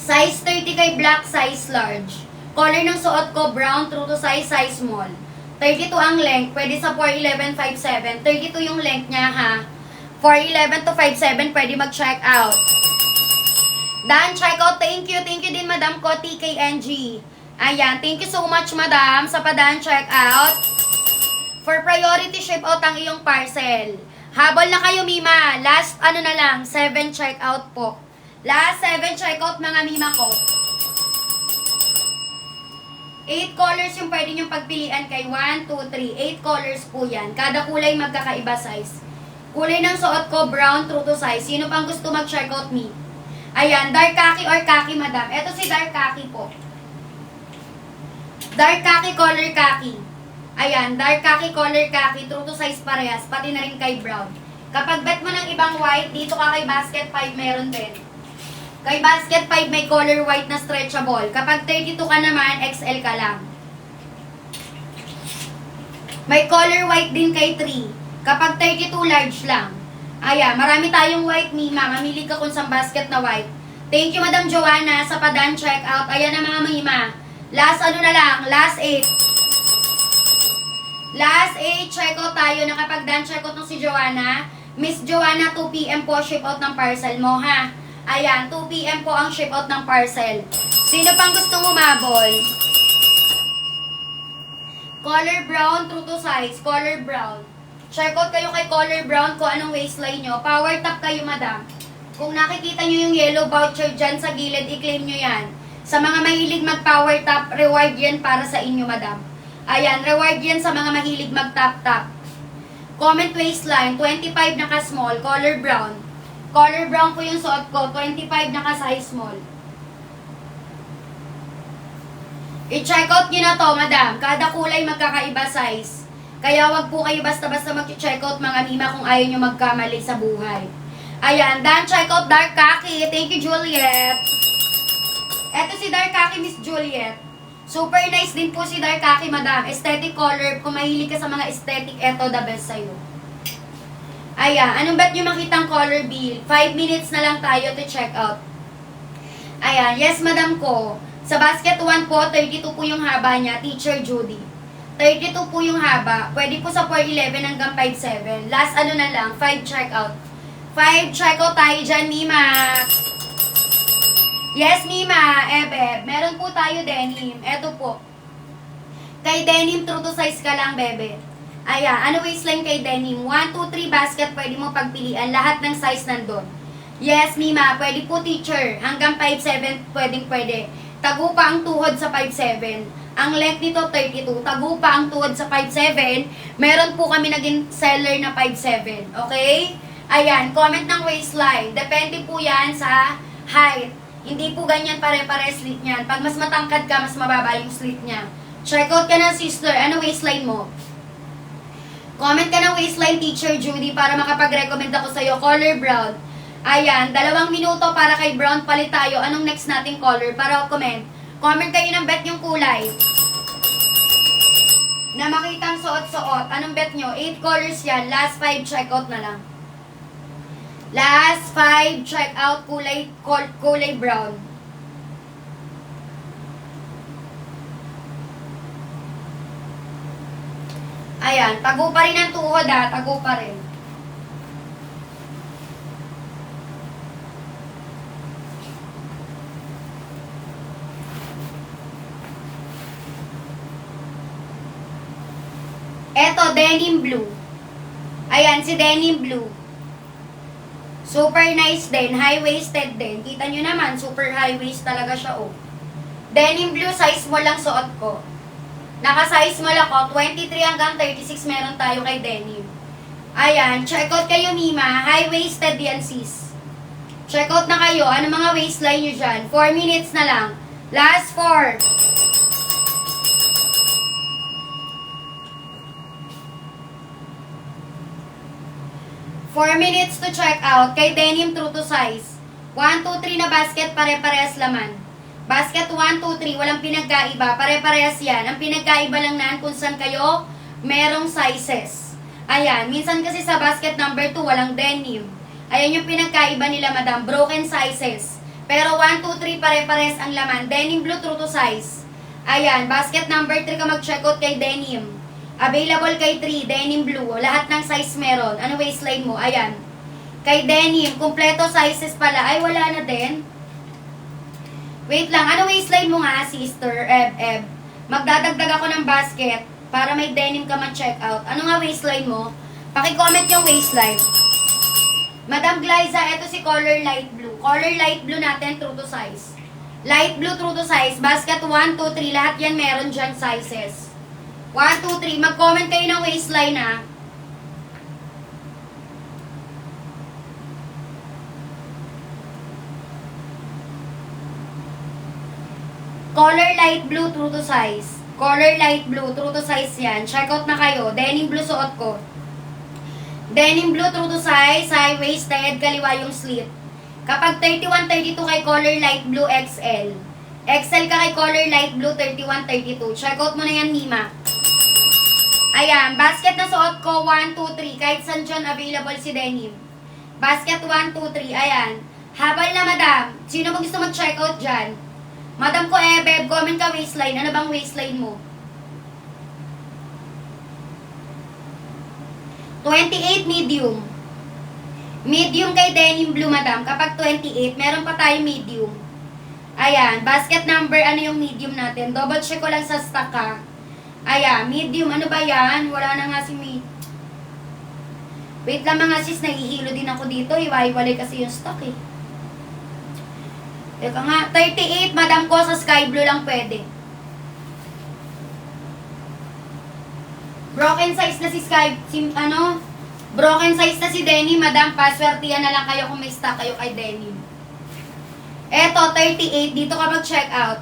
Size 30 kay black, size large. Color ng suot ko, brown, true to size, size small. 32 ang length, pwede sa 4'11", 5'7". 32 yung length niya, ha. 4'11 to 5'7", pwede mag-check out. Dan, check out, thank you din madam ko, TKNG. Ayan, thank you so much madam sa padaan check out. For priority ship out ang iyong parcel. Habol na kayo, Mima. Last, ano na lang, 7 checkout po. Last 7 checkout, mga Mima ko. 8 colors yung pwede nyo pagpilian kay 1, 2, 3. 8 colors po yan. Kada kulay magkakaiba size. Kulay ng suot ko, brown, true to size. Sino pang gusto mag-checkout me? Ayan, dark khaki or khaki, madam. Ito si dark khaki po. Dark khaki, color khaki. Ayan, dark khaki, color khaki, true to size parehas, pati na rin kay brown. Kapag bet mo ng ibang white, dito ka kay basket 5 meron din. Kay basket 5 may color white na stretchable. Kapag 32 ka naman, XL ka lang. May color white din kay 3. Kapag 32, large lang. Ayan, marami tayong white, Mima. Mamili ka kung sa basket na white. Thank you, Madam Joanna, sa padan check out. Ayan na mga Mima. Last ano na lang, last 8. Last 8, check out tayo. Nakapag-done check out ng si Joanna. Miss Joanna, 2 PM po ship out ng parcel mo, ha? Ayan, 2 PM po ang ship out ng parcel. Sino pang gustong umabol? Color brown, true to size. Color brown. Check out kayo kay color brown kung anong waistline nyo. Power top kayo, madam. Kung nakikita nyo yung yellow voucher dyan sa gilid, i-claim nyo yan. Sa mga mahilig mag-power top, reward yan para sa inyo, madam. Ayan, reward yan sa mga mahilig mag-top-top. Comment waistline, 25 naka-small, color brown. Color brown po yung suot ko, 25 naka-size small. I-check out nyo na to, madam. Kada kulay magkakaiba size. Kaya wag po kayo basta-basta mag-check out, mga Mima, kung ayaw nyo magkamali sa buhay. Ayan, dan check out dark khaki. Thank you, Juliet. Eto si dark khaki, Miss Juliet. Super nice din po si dark khaki, madam. Aesthetic color. Kung mahilig ka sa mga aesthetic, eto the best sa'yo. Ayan, anong bet nyo makitang color bill? 5 minutes na lang tayo to check out. Ayan, yes, madam ko. Sa basket 1 po, 32 po yung haba niya, Teacher Judy. 32 po yung haba. Pwede po sa 4'11 hanggang 5'7. Last ano na lang, 5 check out. 5 check out tayo dyan, Mima. Yes, Mima, Ebe, meron po tayo denim. Eto po. Kay denim, true to size ka lang, bebe. Ayan, ano waistline kay denim? 1, 2, 3 basket, pwede mo pagpilian. Lahat ng size nandun. Yes, Mima, pwede po, teacher. Hanggang 5'7, pwede. Tago pa ang tuhod sa 5'7. Ang length nito, 32. Tago pa ang tuhod sa 5'7. Meron po kami naging seller na 5'7. Okay? Ayan, comment ng waistline. Depende po yan sa height. Hindi po ganyan pare-pare slit niyan. Pag mas matangkad ka, mas mababa yung slit niya. Check out ka na, sister. Ano waistline mo? Comment ka ng waistline, Teacher Judy, para makapag-recommend ako sa'yo. Color brown. Ayan, 2 minuto para kay brown. Palit tayo. Anong next nating color? Para comment. Comment kayo ng bet yung kulay. Na makitang suot-suot. Anong bet nyo? 8 colors yan. Last 5, check out na lang. Last 5, check out. Kulay brown. Ayan, tago pa rin ang tuhod ha. Tago pa rin. Eto, denim blue. Ayan, si denim blue. Super nice din. High-waisted din. Kita nyo naman, super high-waist talaga siya, oh. Denim blue, size mo lang suot ko. Naka-size mo lang ko. 23 hanggang 36 meron tayo kay denim. Ayan, check out kayo, Mima. High-waisted yan, sis. Check out na kayo. Ano mga waistline nyo dyan? 4 minutes na lang. Last 4. Four minutes to check out. Kay denim, true to size. 1, 2, 3 na basket, pare-parehas laman. Basket 1, 2, 3, walang pinagkaiba. Pare-parehas yan. Ang pinagkaiba lang na kung saan kayo merong sizes. Ayan, minsan kasi sa basket number 2, walang denim. Ayan yung pinagkaiba nila, madam. Broken sizes. Pero 1, 2, 3, pare-parehas ang laman. Denim blue, true to size. Ayan, basket number 3 ka mag-check out kay denim. Available kay 3, denim blue. Lahat ng size meron. Ano waistline mo? Ayan. Kay denim, kumpleto sizes pala. Ay, wala na din. Wait lang. Ano waistline mo nga, sister? Magdadagdag ako ng basket para may denim ka ma-check out. Ano nga waistline mo? Paki-comment yung waistline. Madam Glyza, ito si color light blue. Color light blue natin, true to size. Light blue, true to size. Basket 1, 2, 3. Lahat yan meron dyan sizes. 1, 2, 3. Mag-comment kayo ng waistline, ha. Color light blue, true to size. Color light blue, true to size yan. Check out na kayo. Denim blue suot ko. Denim blue, true to size. High-waisted, kaliwa yung slit. Kapag 31, 32 kay color light blue, XL. XL ka kay color light blue, 31, 32. Check out mo na yan, Mima. Ayan, basket na suot ko, 1, 2, 3. Kahit saan dyan available si denim. Basket 1, 2, 3. Ayan. Habal na, madam. Sino mo gusto mag-check out dyan? Madam ko, beb, comment ka waistline. Ano bang waistline mo? 28 medium. Medium kay denim blue, madam. Kapag 28, meron pa tayo medium. Ayan, basket number, ano yung medium natin? Double check ko lang sa stock, ha. Ayan, medium. Ano ba yan? Wala na nga si medium. Wait lang mga sis, nahihilo din ako dito. Iwaiwalay kasi yung stock, eh. Teka nga, 38, madam ko, sa sky blue lang pwede. Broken size na si broken size na si denim, madam. Paswertihan na lang kayo kung may stock kayo kay denim. Eto, 38, dito ka mag-check out.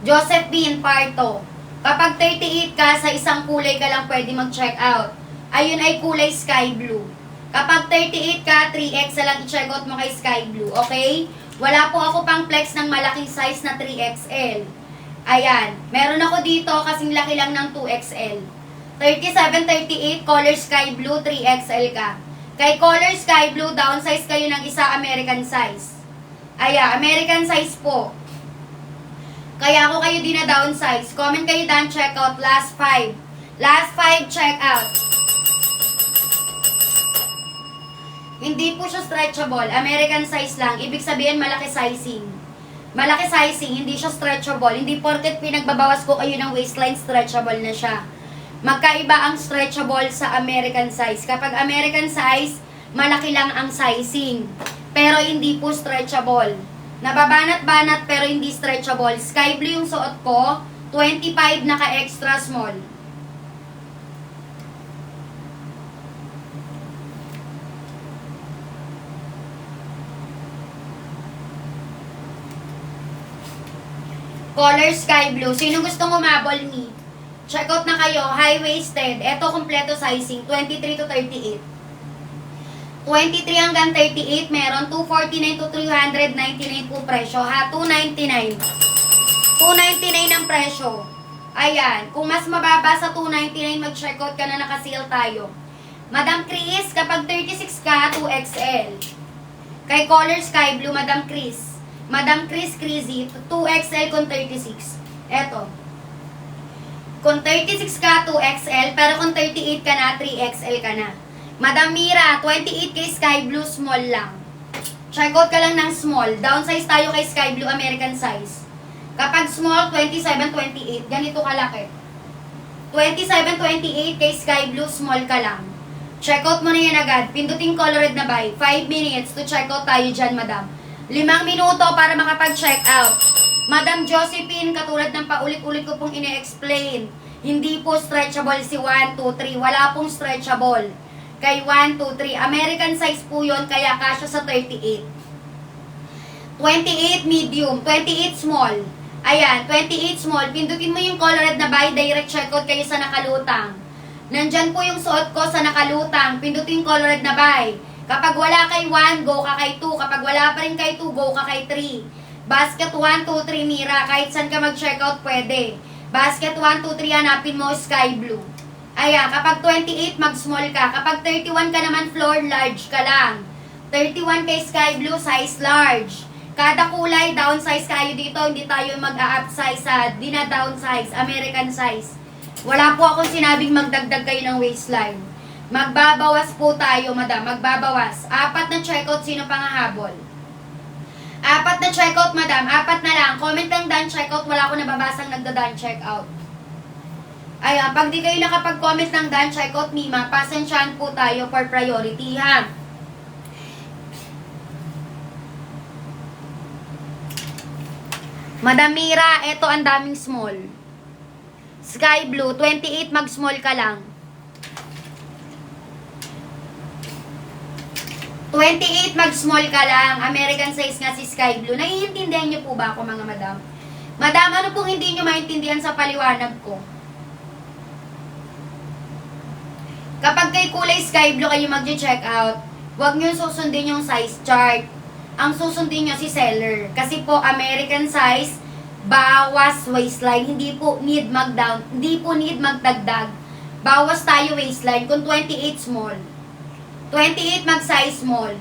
Josephine Parto. Kapag 38 ka, sa isang kulay ka lang pwede mag-check out. Ayun ay kulay sky blue. Kapag 38 ka, 3X lang i-check out mo kay sky blue, okay? Wala po ako pang flex ng malaking size na 3XL. Ayan. Meron ako dito kasing laki lang ng 2XL. 37, 38, color sky blue, 3XL ka. Kay color sky blue, downsize kayo ng isa American size. Ayan, American size po. Kaya ako kayo din na downsize. Comment kayo down, check out. Last 5. Last 5, check out. Hindi po siya stretchable. American size lang. Ibig sabihin, malaki sizing. Malaki sizing, hindi siya stretchable. Hindi porket pinagbabawas ko kayo ng waistline, stretchable na siya. Magkaiba ang stretchable sa American size. Kapag American size, malaki lang ang sizing. Pero hindi po stretchable. Nababanat-banat pero hindi stretchable. Sky blue yung suot ko. 25 naka-extra small. Color sky blue. Sino gustong umabol ni? Check out na kayo. High-waisted. Ito, kompleto sizing. 23 to 38. 23 hanggang 38. Meron 249 to 399 po presyo. Ha? 299. 299 ang presyo. Ayan. Kung mas mababa sa 299, mag-check out ka na, naka-sale tayo. Madam Chris, kapag 36 ka, 2XL. Kay color sky blue, Madam Chris. Madam Chris Crazy, 2XL kung 36. Eto. Kung 36 ka, 2XL. Pero kung 38 ka na, 3XL ka na. Madam Mira, 28 kay Sky Blue, small lang. Check out ka lang ng small. Downsize tayo kay Sky Blue, American size. Kapag small, 27, 28. Ganito kalaki. 27, 28 kay Sky Blue, small ka lang. Check out mo na yan agad. Pindutin colored na buy. 5 minutes to check out tayo dyan, madam. 5 minuto para makapag-check out. Madam Josephine, katulad ng paulit-ulit ko pong ine-explain, hindi po stretchable si 1, 2, 3. Wala pong stretchable. Kay 1, 2, 3. American size po yun, kaya kasya sa 38. 28 medium, 28 small. Ayan, 28 small. Pindutin mo yung colored na buy, direct checkout kayo sa nakalutang. Nandyan po yung suot ko sa nakalutang. Pindutin colored na buy. Kapag wala kay 1, go ka kay 2. Kapag wala pa rin kay 2, go ka kay 3. Basket 1, 2, 3, Mira. Kahit saan ka mag-checkout, pwede. Basket 1, 2, 3, hanapin mo sky blue. Ayan, kapag 28, mag-small ka. Kapag 31 ka naman, floor large ka lang. 31 kay sky blue, size large. Kada kulay, downsize kayo dito. Hindi tayo mag-upsize sa dina-downsize, American size. Wala po akong sinabing magdagdag kayo ng waistline. Magbabawas po tayo, madam. Magbabawas. 4 na checkout, sino pang hahabol? 4 na checkout, madam. 4 na lang. Comment lang done checkout. Wala ko nababasang nagda-done checkout. Ayan, pag di kayo nakapag-comment ng done checkout, Mima, pasensyahan po tayo for priority, ha? Madam Mira, eto ang daming small. Sky blue, 28, mag-small ka lang. 28, mag-small ka lang. American size nga si sky blue. Naiintindihan niyo po ba ako, mga madam? Madam, ano pong hindi niyo maintindihan sa paliwanag ko? Kapag kay kulay sky blue kayo mag-check out, huwag niyo susundin yung size chart. Ang susundin niyo si seller. Kasi po, American size, bawas waistline. Hindi po need mag-down. Hindi po need magdagdag. Bawas tayo waistline. Kung 28 small. 28 mag-size small.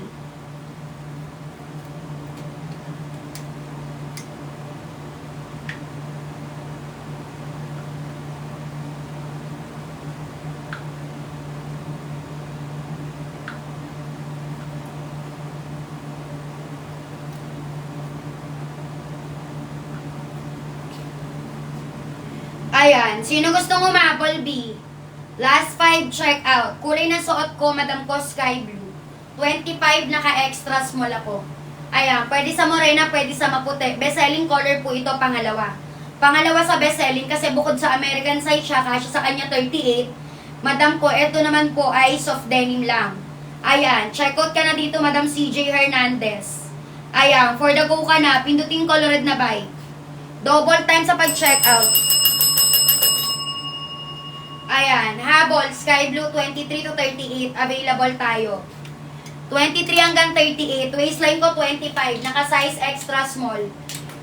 Ayan. Sino gustong umabol, B? Last 5 check out. Kulay ng suot ko, madam ko, sky blue. 25, naka-extra small ako. Ayan. Pwede sa morena, pwede sa maputi. Best-selling color po ito, pangalawa. Pangalawa sa best-selling kasi bukod sa American size siya, kasi sa kanya 38. Madam ko, ito naman po ay soft denim lang. Ayan. Check out ka na dito, madam CJ Hernandez. Ayan. For the go ka na, pindutin colored na buy. Double time sa pag-check out. Ayan, habol, sky blue, 23 to 38, available tayo. 23 hanggang 38, waistline ko 25, naka-size extra small.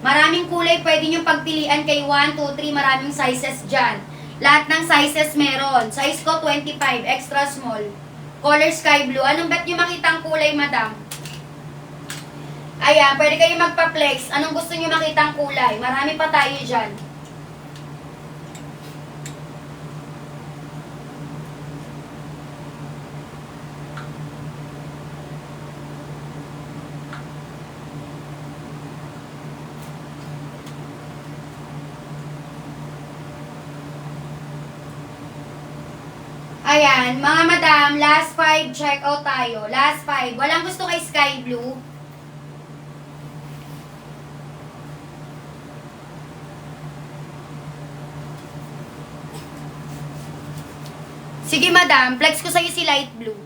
Maraming kulay, pwede nyo pagpilian kay 1, 2, 3, maraming sizes dyan. Lahat ng sizes meron. Size ko 25, extra small. Color sky blue. Anong bet nyo makitang kulay, madam? Ayan, pwede kayo magpa-flex. Anong gusto nyo makitang kulay? Marami pa tayo dyan. Ayan, mga madam, last 5, check out tayo. Last 5. Walang gusto kay sky blue. Sige madam, flex ko sa'yo si light blue.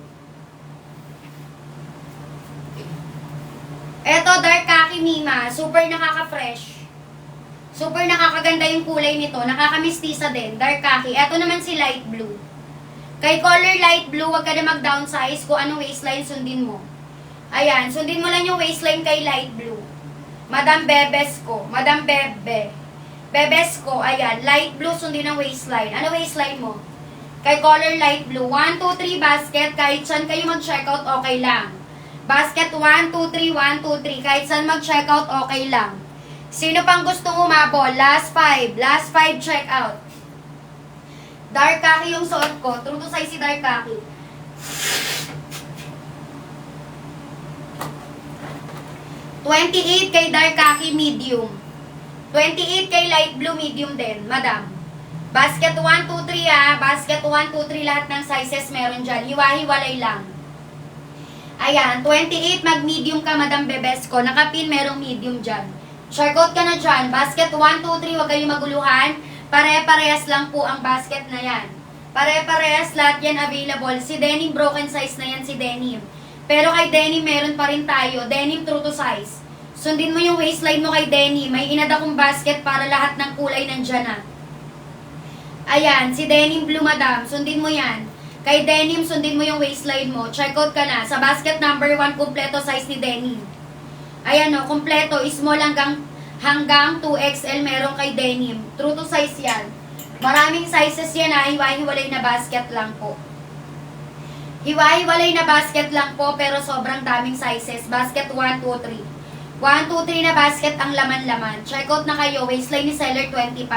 Eto, dark khaki Mima. Super nakaka-fresh. Super nakakaganda yung kulay nito. Nakakamistisa din. Dark khaki. Ito naman si light blue. Kay color light blue, wag ka na mag-downsize. Kung anong waistline, sundin mo. Ayan, sundin mo lang yung waistline kay light blue. Madam Bebes ko. Madam Bebe. Bebes ko, ayan. Light blue, sundin ang waistline. Ano waistline mo? Kay color light blue. 1, 2, 3 basket. Kahit saan kayo mag-checkout, okay lang. Basket 1, 2, 3, 1, 2, 3. Kahit saan mag-checkout, okay lang. Sino pang gustong umabol? Last 5. Last 5 checkout. Dark khaki yung suot ko. True to size si dark khaki. $28 kay dark khaki medium. 28 kay light blue medium din, madam. Basket 1, 2, 3 ah. Basket 1, 2, 3 lahat ng sizes meron dyan. Hiwa-hiwalay lang. Ayan, 28 mag-medium ka, madam Bebes ko. Nakapin, merong medium dyan. Checkout ka na dyan. Basket 1, 2, 3, huwag kayong maguluhan. Pare-parehas lang po ang basket na yan. Pare-parehas lahat yan available. Si denim broken size na yan si denim. Pero kay denim meron pa rin tayo. Denim true to size. Sundin mo yung waistline mo kay denim. May inad akong basket para lahat ng kulay nandyan na. Ayan, si denim blue madam. Sundin mo yan. Kay denim, sundin mo yung waistline mo. Check out ka na. Sa basket number 1, kumpleto size ni denim. Ayan o, kumpleto. Small hanggang 2XL meron kay denim. True to size yan. Maraming sizes yan ha. Hiwa-hiwalay na basket lang po. Hiwa-hiwalay na basket lang po pero sobrang daming sizes. Basket 1, 2, 3. 1, 2, 3 na basket ang laman-laman. Check out na kayo. Waistline ni seller 25.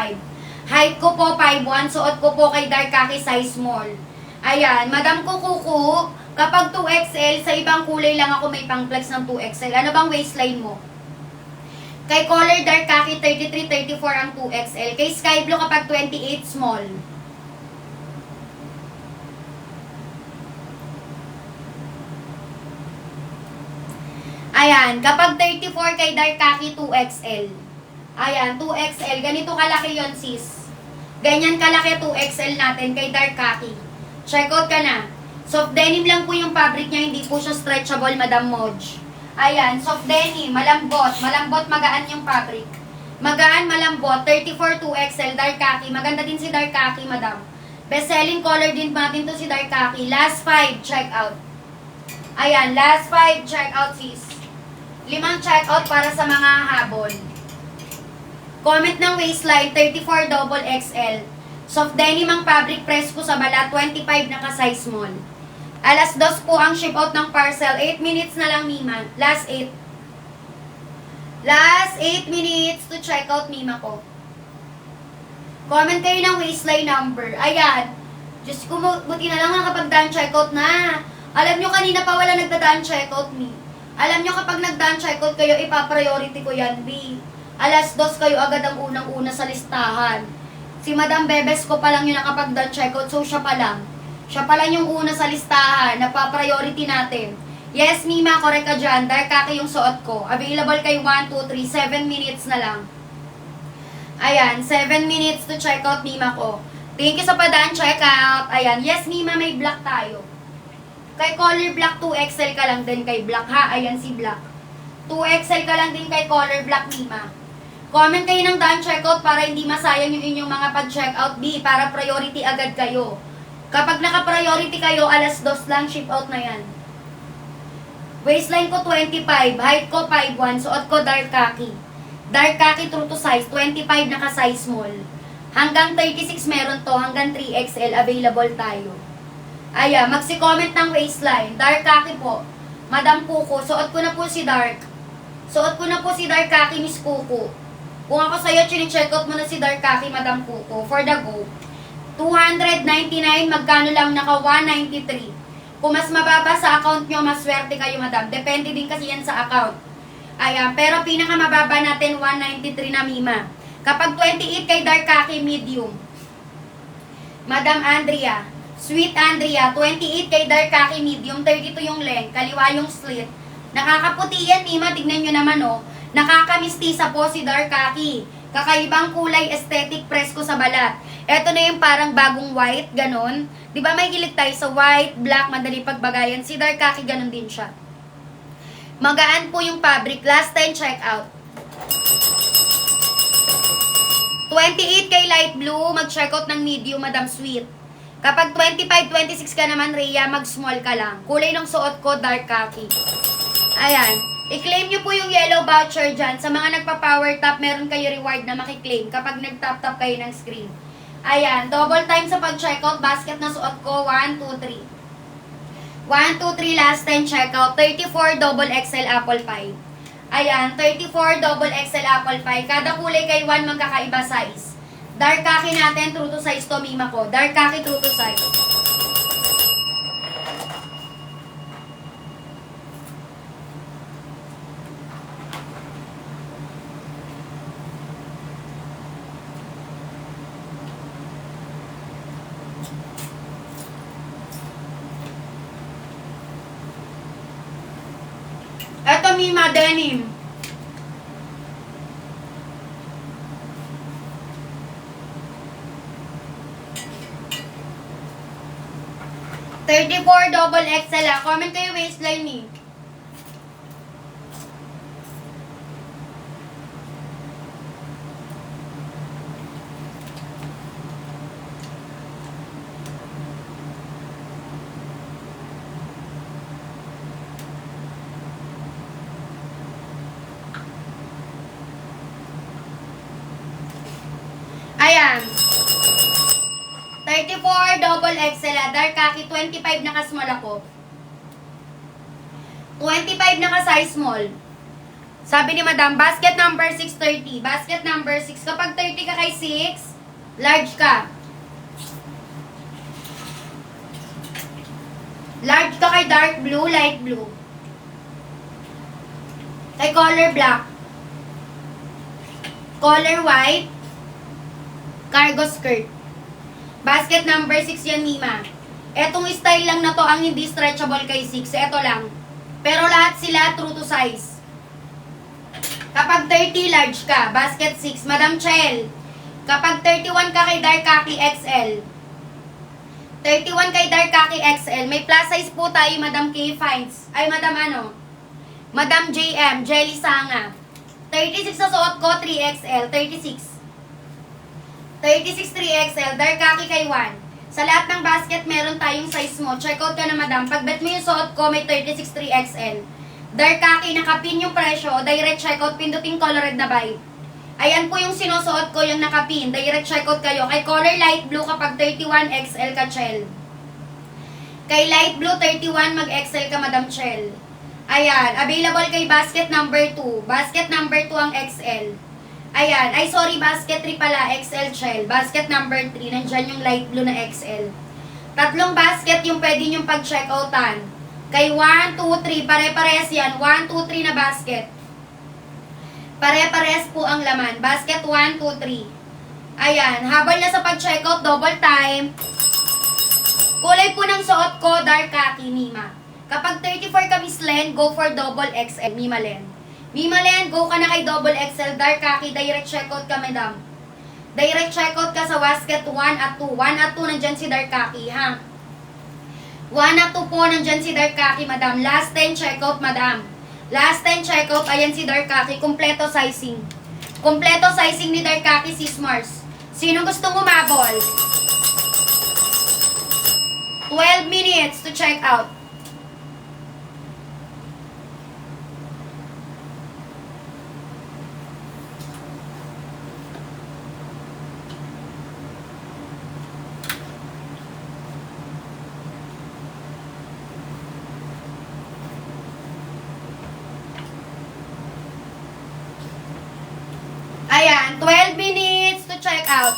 Height ko po 5'1". Suot ko po kay dark khaki size small. Ayan. Madam Kukuku, kapag 2XL, sa ibang kulay lang ako may pang-flex ng 2XL. Ano bang waistline mo? Kay color dark khaki 33, 34 ang 2XL. Kay sky blue kapag 28 small. Ayan, kapag 34 kay dark khaki 2XL. Ayan, 2XL. Ganito kalaki yon sis. Ganyan kalaki 2XL natin kay dark khaki. Check out ka na. Soft denim lang po yung fabric niya, hindi po siya stretchable, Madam Moj. Ayan, soft denim, malambot. Malambot, magaan yung fabric. Magaan, malambot. 34 2XL, dark khaki. Maganda din si dark khaki, Madam. Best-selling color din natin to si dark khaki. Last 5, check out. Ayan, last 5, check out sis. 5 check out para sa mga habol. Comment ng waistline, 34 double XL. Soft denim ang fabric, press ko sa balat, 25 naka-size small. Alas 2 po ang ship out ng parcel. 8 minutes na lang, Mima. Last 8. Last 8 minutes to check out, Mima ko. Comment kayo ng waistline number. Ayan. Diyos ko, buti na lang nakapag-done check out na. Alam nyo, kanina pa wala nagda-done check out, me. Alam nyo, kapag nag-done check out kayo, ipa-priority ko yan, B. Alas 2 kayo agad ang unang-una sa listahan. Si Madam Bebes ko pa lang yung nakapag-done check out, so siya pa lang. Siya pa lang yung una sa listahan, napa-priority natin. Yes, Mima, correct ka dyan. Dark khaki yung suot ko. Available kay 1, 2, 3, 7 minutes na lang. Ayan, 7 minutes to check out, Mima ko. Thank you sa pa-done check out. Ayan, yes, Mima, may black tayo. Kay color black, 2XL ka lang din kay black, ha? Ayan si black. 2XL ka lang din kay color black, Mima. Comment kayo ng done checkout para hindi masayang yung inyong mga pag-checkout, B, para priority agad kayo. Kapag naka-priority kayo, alas 2 lang, ship out na yan. Waistline ko 25, height ko 5'1", suot ko dark khaki. Dark khaki true to size, 25 naka-size small. Hanggang 36 meron to, hanggang 3XL available tayo. Ayan, magsi-comment ng waistline. Dark khaki po. Madam Kuko, suot ko na po si dark. Suot ko na po si dark khaki, Miss Kuko. Kung ako sa'yo, chine-check out mo na si dark khaki, Madam Kuko. For the go. 299, magkano lang, naka 193. Kung mas mababa sa account nyo, mas swerte kayo, Madam. Depende din kasi yan sa account. Ayan, pero pinakamababa natin, 193 na, Mima. Kapag 28 kay dark khaki, medium. Madam Andrea. Sweet Andrea, 28 kay dark khaki medium, 32 yung length, kaliwa yung slit. Nakakaputi yan, Mima, tignan nyo naman, oh. Nakakamistisa po si dark khaki. Kakaibang kulay, aesthetic, presko sa balat. Ito na yung parang bagong white, ganon. Di ba may hilig tayo sa white, black, madali pagbagayan. Si dark khaki, ganon din siya. Magaan po yung fabric. Last time, check out. 28 kay light blue, mag-check out ng medium, Madam Sweet. Kapag 25, 26 ka naman, Rhea, mag-small ka lang. Kulay ng suot ko, dark khaki. Ayan. I-claim nyo po yung yellow voucher dyan. Sa mga nagpa-power tap, meron kayo reward na makiklaim kapag nag-tap-tap kayo ng screen. Ayan. Double time sa pag-checkout. Basket na suot ko, 1, 2, 3. 1, 2, 3, last time checkout. 34 double XL apple pie. Ayan. 34 double XL apple pie. Kada kulay kay 1 magkakaiba size. Dark khaki natin, true to size to, mima ko. Dark khaki, true to size. Eto, mima, denim. $34 double XL ah. Comment kayo waistline eh. Ayan. 34 double XL ah. Dark khaki, 25 naka-small ako. 25 naka-size small. Sabi ni Madam, basket number 630. Basket number 6. Kapag 30 ka kay 6, large ka. Large ka kay dark blue, light blue. Kay color black. Color white. Cargo skirt. Basket number 6 yan, Mima. Etong style lang na to ang hindi stretchable kay 6. Eto lang. Pero lahat sila true to size. Kapag 30, large ka. Basket 6. Madam Chel. Kapag 31 ka kay dark khaki XL. 31 kay dark khaki XL. May plus size po tayo, Madam K. Finds. Ay, Madam ano? Madam JM. Jelly Sanga. 36 sa suot ko, 3XL. 36. 36 3XL, dark khaki kay 1. Sa lahat ng basket, meron tayong size mo. Check out ka na, Madam. Pag bet mo yung suot ko, may 36 3XL. Dark khaki, nakapin yung presyo. Direct checkout, pinduting colored na buy. Ayan po yung sinusuot ko, yung nakapin. Direct checkout kayo. Kay color light blue, kapag 31XL ka, Chel. Kay light blue, 31, mag-XL ka, Madam Chel. Ayan, available kay basket number 2. Basket number 2 ang XL. Ayan. Ay, sorry, basket 3 pala. XL Chel. Basket number 3. Nandyan yung light blue na XL. Tatlong basket yung pwede nyong pag-checkoutan. Kay 1, 2, 3. Pare-pares yan. 1, 2, 3 na basket. Pare-pares po ang laman. Basket 1, 2, 3. Ayan. Habol na sa pag-checkout. Double time. Kulay po ng suot ko, dark khaki, Mima. Kapag 34 ka, Miss Len, go for double XL, Mima Len. Mima Len, go ka na kay double XL, dark khaki, direct checkout ka, Madam. Direct checkout ka sa basket 1 at 2. 1 at 2, nandyan si dark khaki, ha? 1 at 2 po, nandyan si dark khaki, Madam. Last 10 checkout, Madam. Last 10 checkout, ayan si dark khaki, kompleto sizing. Kompleto sizing ni dark khaki, Sis Mars. Sino gustong umabol? 12 minutes to check out. Ayan, 12 minutes to check out.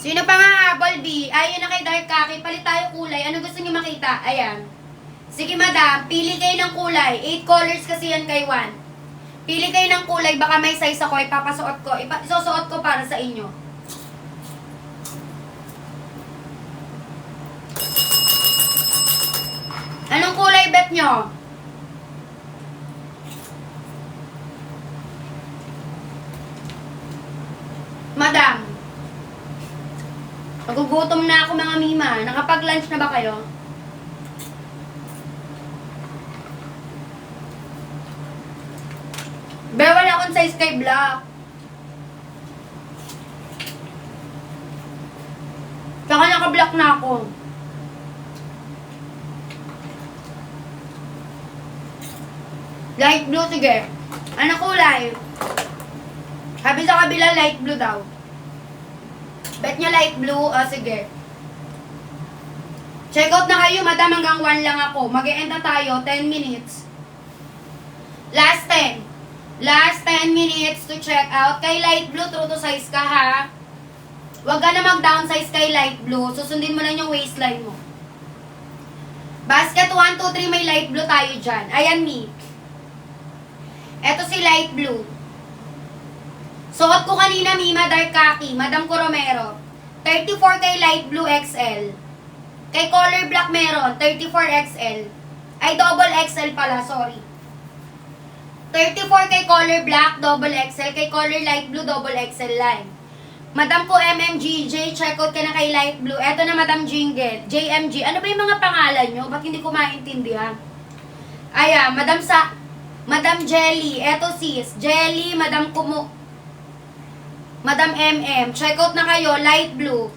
Sino pa nga habol, B? Ayun na kay dark khaki. Palit tayo kulay. Ano gusto niyo makita? Ayan. Sige, Madam. Pili kayo ng kulay. 8 colors kasi yan kay 1. Pili kayo ng kulay. Baka may size ako. Ipapasuot ko. Isusuot ko para sa inyo. Anong kulay bet nyo? Madam. Nagugutom na ako, mga Mima. Nakapag-lunch na ba kayo? sa sky black. Tsaka naka-black na ako. Light blue, sige. Ano kulay? Sabi sa kabila, light blue daw. Bet niya light blue, sige. Check out na kayo, madam, hanggang 1 lang ako. Mag-e-end na tayo, 10 minutes. Last 10. Last 10 minutes to check out. Kay light blue, true to size ka, ha? Huwag ka na mag-downsize kay light blue. Susundin mo lang yung waistline mo. Basket 1, 2, 3, may light blue tayo dyan. Ayan, me. Eto si light blue. Suot ko kanina, Mima, dark khaki. Madam ko Romero. 34 kay light blue XL. Kay color black meron, 34 XL. Ay, double XL pala, sorry. 34 kay color black, double XL. Kay color light blue, double XL line. Madam ko MMGJ, check out ka na kay light blue. Eto na Madam Jingle, JMG. Ano ba yung mga pangalan nyo? Ba't hindi ko maintindihan? Ayan, Madam Jelly. Eto sis, Jelly, Madam MM. Check out na kayo, light blue.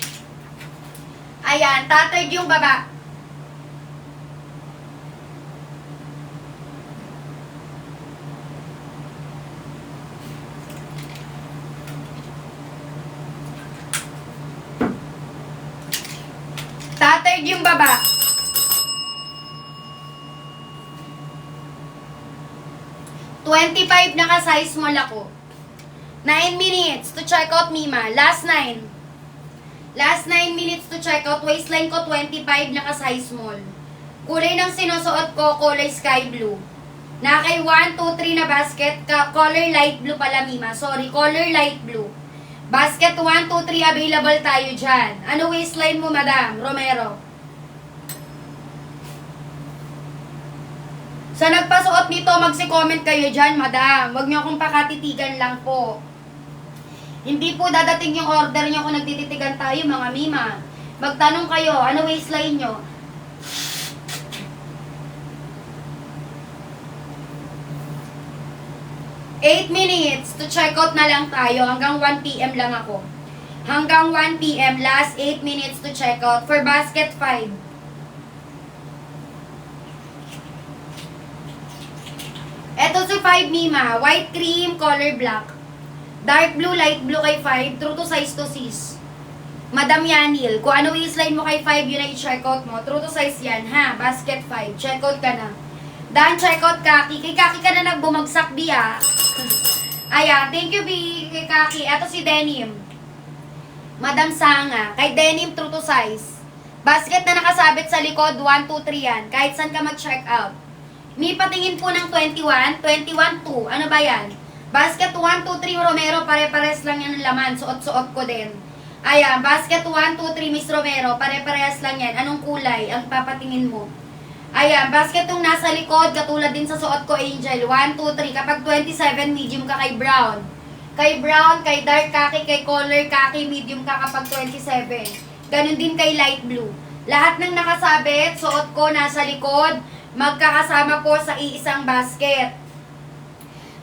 Ayan, tattered yung baba. Tattered yung baba. $25 naka-size small ako. 9 minutes to check out, Mima. Last 9. Last 9 minutes to check out. Waistline ko 25 naka-size small. Kulay ng sinusuot ko, kulay sky blue. Na kay 1, 2, 3 na basket. Color light blue pala, Mima. Sorry, color light blue. Basket 1, 2, 3 available tayo dyan. Ano waistline mo, Madam Romero? Sa nagpasuot nito, magsi-comment kayo dyan, Madam. Huwag niyo akong pakatitigan lang po. Hindi po dadating yung order niyo kung nagtititigan tayo, mga Mima. Magtanong kayo, ano waistline nyo? $8 minutes to check out na lang tayo. Hanggang 1 PM lang ako. Hanggang 1 PM, last 8 minutes to check out for basket 5. Eto si 5, Mima. White cream, color black. Dark blue, light blue kay 5. True to size to sis. Madam Yanil, kung ano waistline mo kay 5, yun ay i-check out mo. True to size yan, ha? Basket 5. Check out ka na. Dan, check out Kaki. Kay Kaki ka na nagbumagsak, Bi, ha? Ayan, thank you, Bi. Kay Kaki. Eto si Denim. Madam Sanga. Kay Denim, true to size. Basket na nakasabit sa likod, 1, 2, 3 yan. Kahit saan ka mag-check out. May patingin po ng 21, 21, 2. Ano ba yan? Basket 1, 2, 3 Romero, pare-pares lang yan ng laman. Suot-suot ko din. Ayan, basket 1, 2, 3 Miss Romero, pare-parehas lang yan. Anong kulay ang papatingin mo? Ayan, basket yung nasa likod, katulad din sa suot ko, Angel. 1, 2, 3. Kapag 27, medium ka kay brown. Kay brown, kay dark khaki, kay color khaki, medium ka kapag 27. Ganun din kay light blue. Lahat ng nakasabit, suot ko nasa likod, magkakasama po sa iisang basket.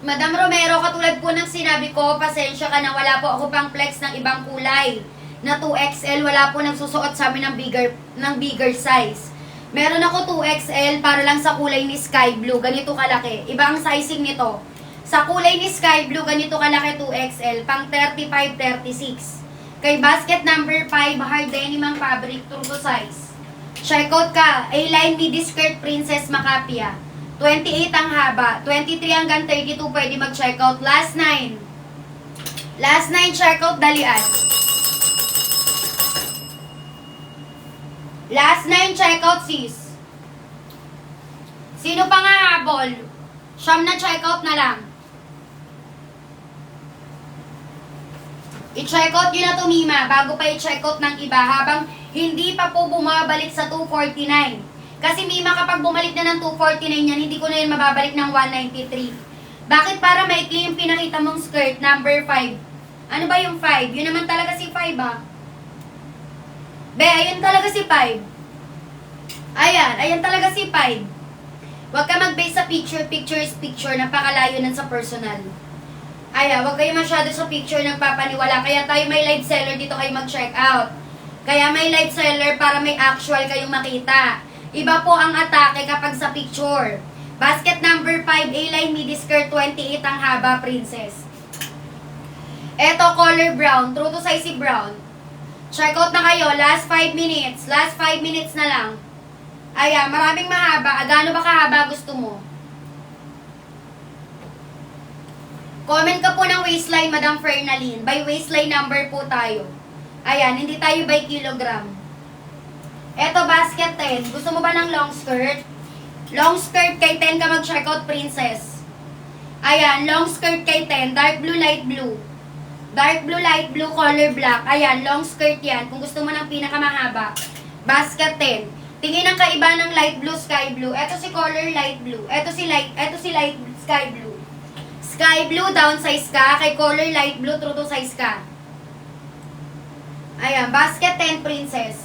Madam Romero, katulad po ng sinabi ko, pasensya ka na wala po ako pang flex ng ibang kulay. Na 2XL, wala po nagsusuot sa amin ng bigger size. Meron ako 2XL para lang sa kulay ni sky blue, ganito kalaki. Iba ang sizing nito. Sa kulay ni sky blue, ganito kalaki 2XL, pang 35, 36. Kay basket number 5, hard denim ang fabric, true to size. Check out ka, A-line midi skirt Princess Macapia. 28 ang haba, 23 hanggang 32 pwede mag-check out. Last 9. Last 9 check out, dalian. Last 9 check out, sis. Sino pa nga habol? Siyam na check out na lang. I-check out yun na to, Mima, bago pa i-check out ng iba habang hindi pa po bumabalik sa 249. Kasi Mima, kapag bumalik na ng 249 yan, hindi ko na yun mababalik ng 193. Bakit? Para maikli yung pinakita mong skirt, number 5. Ano ba yung 5? Yun naman talaga si 5, ha? Be, ayun talaga si 5. Ayan talaga si 5. Huwag ka mag-base sa picture. Picture is picture. Napakalayo nun sa personal. Wag kayo masyado sa picture nagpapaniwala. Kaya tayo may live seller dito kayo mag-check out. Kaya may live seller para may actual kayong makita. Iba po ang atake kapag sa picture. Basket number 5, A-line midi skirt, 28 ang haba, princess. Eto, color brown. True to size si brown. Check out na kayo. Last 5 minutes. Last 5 minutes na lang. Maraming mahaba. Gaano ba kahaba gusto mo? Comment ka po ng waistline, Madam Fernaline. By waistline number po tayo. Hindi tayo by kilogram. Eto, basket 10. Gusto mo ba ng long skirt? Long skirt kay 10 ka mag-check out, princess. Long skirt kay 10. Dark blue, light blue. Dark blue, light blue, color black. Long skirt yan. Kung gusto mo ng pinakamahaba. Basket 10. Tingin ang kaiba ng light blue, sky blue. Eto si color light blue. Eto si light sky blue. Sky blue, downsize ka. Kay color light blue, true to size ka. Basket 10, princess.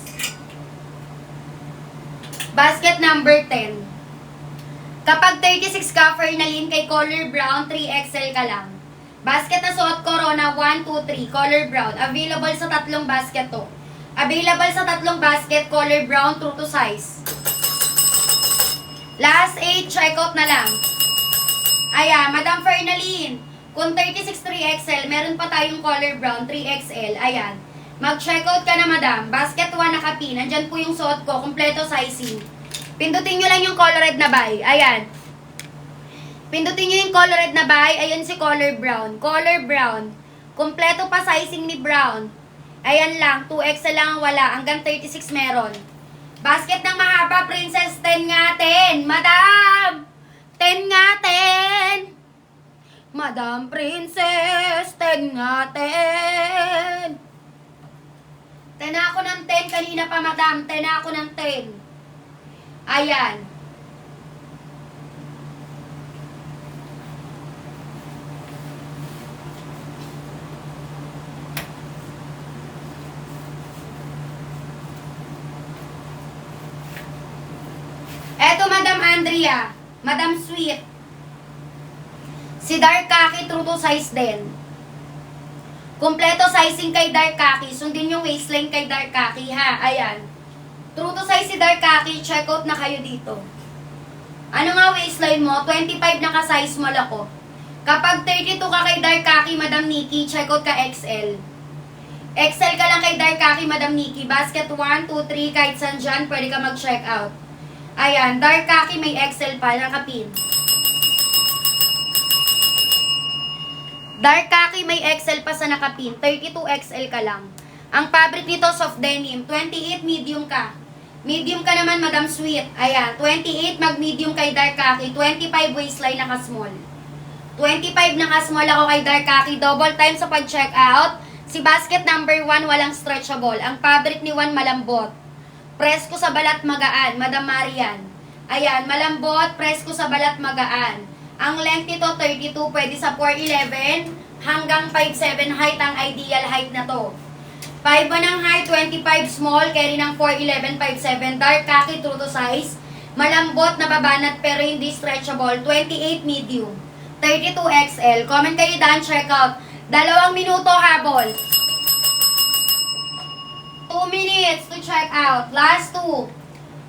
Basket number 10. Kapag 36 ka, Fernaline, kay color brown, 3XL ka lang. Basket na suot, Corona, 1, 2, 3, color brown. Available sa tatlong basket to. Available sa tatlong basket, color brown, true to size. Last 8, check out na lang. Madam Fernaline, kung 36 3XL, meron pa tayong color brown 3XL. Mag-check out ka na, madam. Basket 1 naka-pin. Nandyan po yung suot ko. Kompleto sizing. Pindutin nyo lang yung colored na buy. Pindutin nyo yung colored na buy. Ayan si color brown. Color brown. Kompleto pa sizing ni brown. Ayan lang. 2XL lang ang wala. Hanggang 36 meron. Basket ng mahaba, princess. 10 nga, 10. Madam! 10 nga, 10. Madam Princess, 10 nga, 10. 10 ako ng 10. Kanina pa, madam. 10 ako ng 10. Eto, Madam Andrea. Madam Sweet. Si dark khaki, true to size din. Kompleto sizing kay dark khaki. Sundin yung waistline kay dark khaki, ha? True to size si dark khaki. Check out na kayo dito. Ano nga waistline mo? 25 na ka-size mo lako. Kapag 32 ka kay dark khaki, Madam Nikki, check out ka XL. XL ka lang kay dark khaki, Madam Nikki. Basket 1, 2, 3, kahit saan dyan, pwede ka mag-check out. Dark khaki, may XL pa, nakapin. Dark khaki, may XL pa sa nakapin. 32 XL ka lang. Ang fabric nito, soft denim. 28, medium ka. Medium ka naman, Madam Sweet. 28, mag-medium kay dark khaki. 25, waistline naka-small. 25 naka-small ako kay dark khaki. Double time sa pag-check out. Si basket number 1, walang stretchable. Ang fabric ni 1, malambot. Presko sa balat magaan, Madam Marian. Malambot, presko sa balat magaan. Ang length nito, 32, pwede sa 4'11 hanggang 5'7 height, ang ideal height na to. 5'1 ang height, 25 small, carry ng 4'11, 5'7, dark khaki, true to size. Malambot, nababanat, pero hindi stretchable. 28 medium. 32 XL. Comment kayo daan, check out. 2 minuto, habol. 2 minutes to check out. Last 2.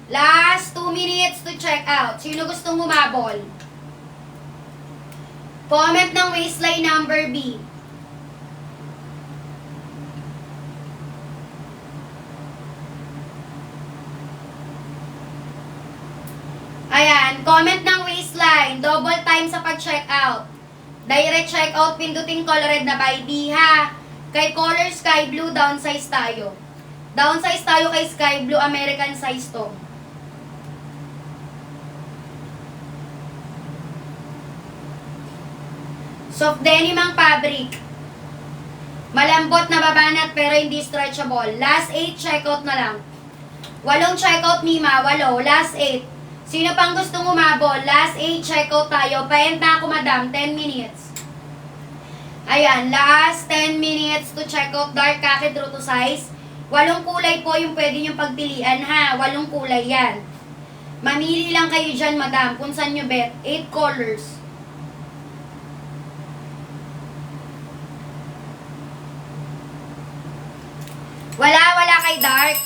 Last 2 minutes to check out. Sino gustong humabol? Comment ng waistline number B. Comment ng waistline. Double time sa pag-check out. Direct check out, pinduting colored na by B, ha? Kay color sky blue, downsize tayo. Downsize tayo kay sky blue, American size to. Soft denim ang fabric. Malambot na babanat pero hindi stretchable. Last 8, checkout na lang. 8 checkout, Mima. 8. Last 8. Sino pang gustong umabol? Last 8, checkout tayo. Pa-end na ako, madam. 10 minutes. Last 10 minutes to checkout. Dark khaki, true to size. 8 kulay po yung pwede nyo pagpilian, ha? 8 kulay yan. Mamili lang kayo dyan, madam. Kung saan nyo bet. 8 colors. Wala kay Dark.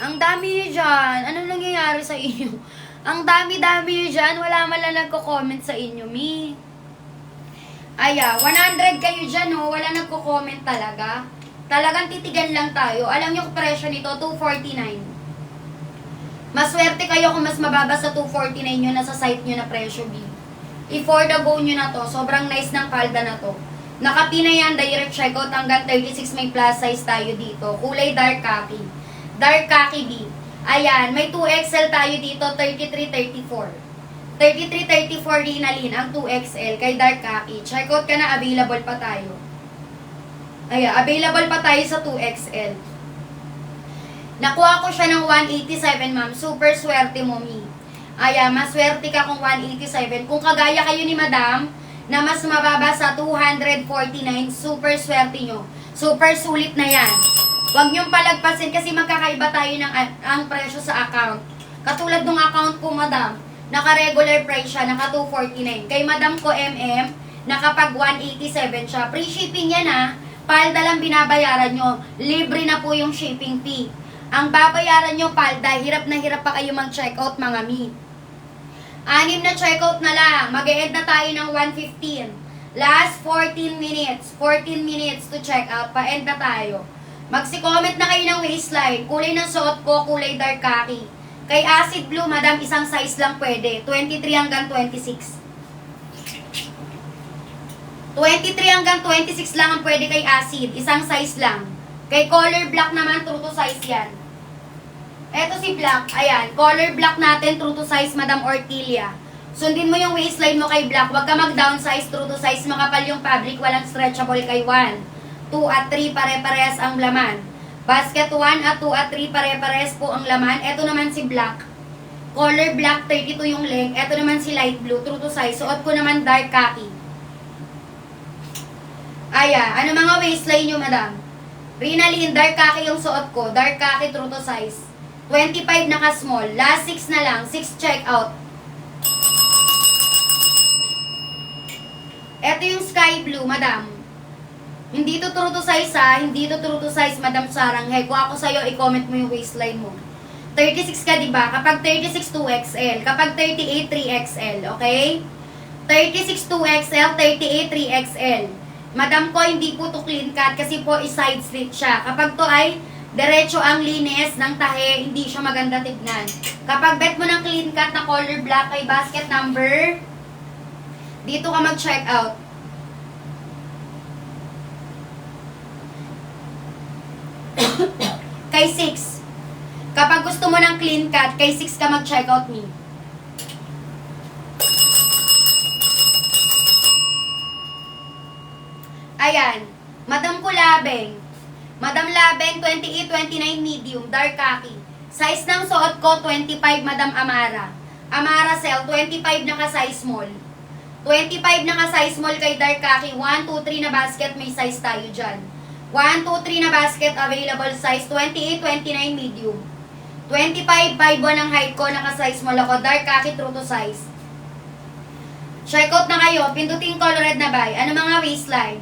Ang dami nyo dyan. Anong nangyayari sa inyo? Ang dami-dami nyo dyan. Wala man lang nagko-comment sa inyo, mi. 100 kayo dyan, oh. Wala nagko-comment talaga. Talagang titigan lang tayo. Alam nyo kung presyo nito, 249. Maswerte kayo kung mas mababa sa 249 nyo na sa site nyo na presyo, B. I-for the go nyo na to. Sobrang nice ng palda na to. Nakapina yan, direct checkout hanggang 36, may plus size tayo dito. Kulay dark khaki. Dark khaki, B. Ayan, may 2XL tayo dito, 33-34. 33-34 Rinalin, ang 2XL kay dark khaki. Checkout ka na, available pa tayo. Ayan, available pa tayo sa 2XL. Nakuha ko siya ng 187, ma'am. Super swerte mo, mi. Ayan, maswerte ka kung 187. Kung kagaya kayo ni madam, na mas mababa sa 249, super swerte nyo. Super sulit na yan. Huwag nyong palagpasin kasi magkakaiba tayo ng ang presyo sa account. Katulad ng account ko, madam, naka-regular price siya, naka-249. Kay madam ko, nakapag 187 siya. Free shipping yan, ha. Palda lang binabayaran nyo. Libre na po yung shipping fee. Ang babayaran nyo, palda, hirap na hirap pa kayo mag-checkout, mga mi. 6 na checkout na lang. Mag-e-end na tayo ng 115. Last 14 minutes. 14 minutes to check out. Pa-end na tayo. Magsi-comment na kayo ng waistline. Kulay ng suot ko, kulay dark khaki. Kay acid blue, madam, isang size lang pwede. 23 hanggang 26. 23 hanggang 26 lang ang pwede kay acid. Isang size lang. Kay color black naman, true to size yan. Eto si black. Ayan, color black natin, true to size, Madam Ortilia. Sundin mo yung waistline mo kay black. Huwag ka mag-downsize, true to size. Makapal yung fabric, walang stretchable kay 1. 2 at 3, pare-parehas ang laman. Basket 1 at 2 at 3, pare-parehas po ang laman. Eto naman si black. Color black, 32 yung length. Eto naman si light blue, true to size. Suot ko naman dark khaki. Ayan, ano mga waistline nyo, madam? Rinalin, dark khaki yung suot ko. Dark khaki, true to size. 25 naka-small. Last 6 na lang. 6 check out. Ito yung sky blue, madam. Hindi to true to size, ha. Hindi to true to size, madam Sarang. Hey, kung ako sa'yo, i-comment mo yung waistline mo. 36 ka, diba? Kapag 36, 2XL. Kapag 38, 3XL. Okay? 36, 2XL, 38, 3XL. Madam ko, hindi po to clean cut kasi po is-side slit siya. Kapag to ay diretso ang linis ng tahe, hindi siya maganda tignan. Kapag bet mo ng clean cut na color black ay basket number, dito ka mag-check out. Kay 6. Kapag gusto mo ng clean cut, kay 6 ka mag-check out me. Ayan. Madam ko labeng. Madam labeng, 28-29 medium, dark khaki. Size ng suot ko, 25, Madam Amara. Amara cell, 25 naka-size small. 25 naka-size small kay dark khaki. 1, 2, 3 na basket, may size tayo dyan. 1, 2, 3 na basket, available size. 28-29 medium. 25, 5 ang height ko, naka-size small ako. Dark khaki, true to size. Check out na kayo. Pindutin color red na buy. Ano mga waistline?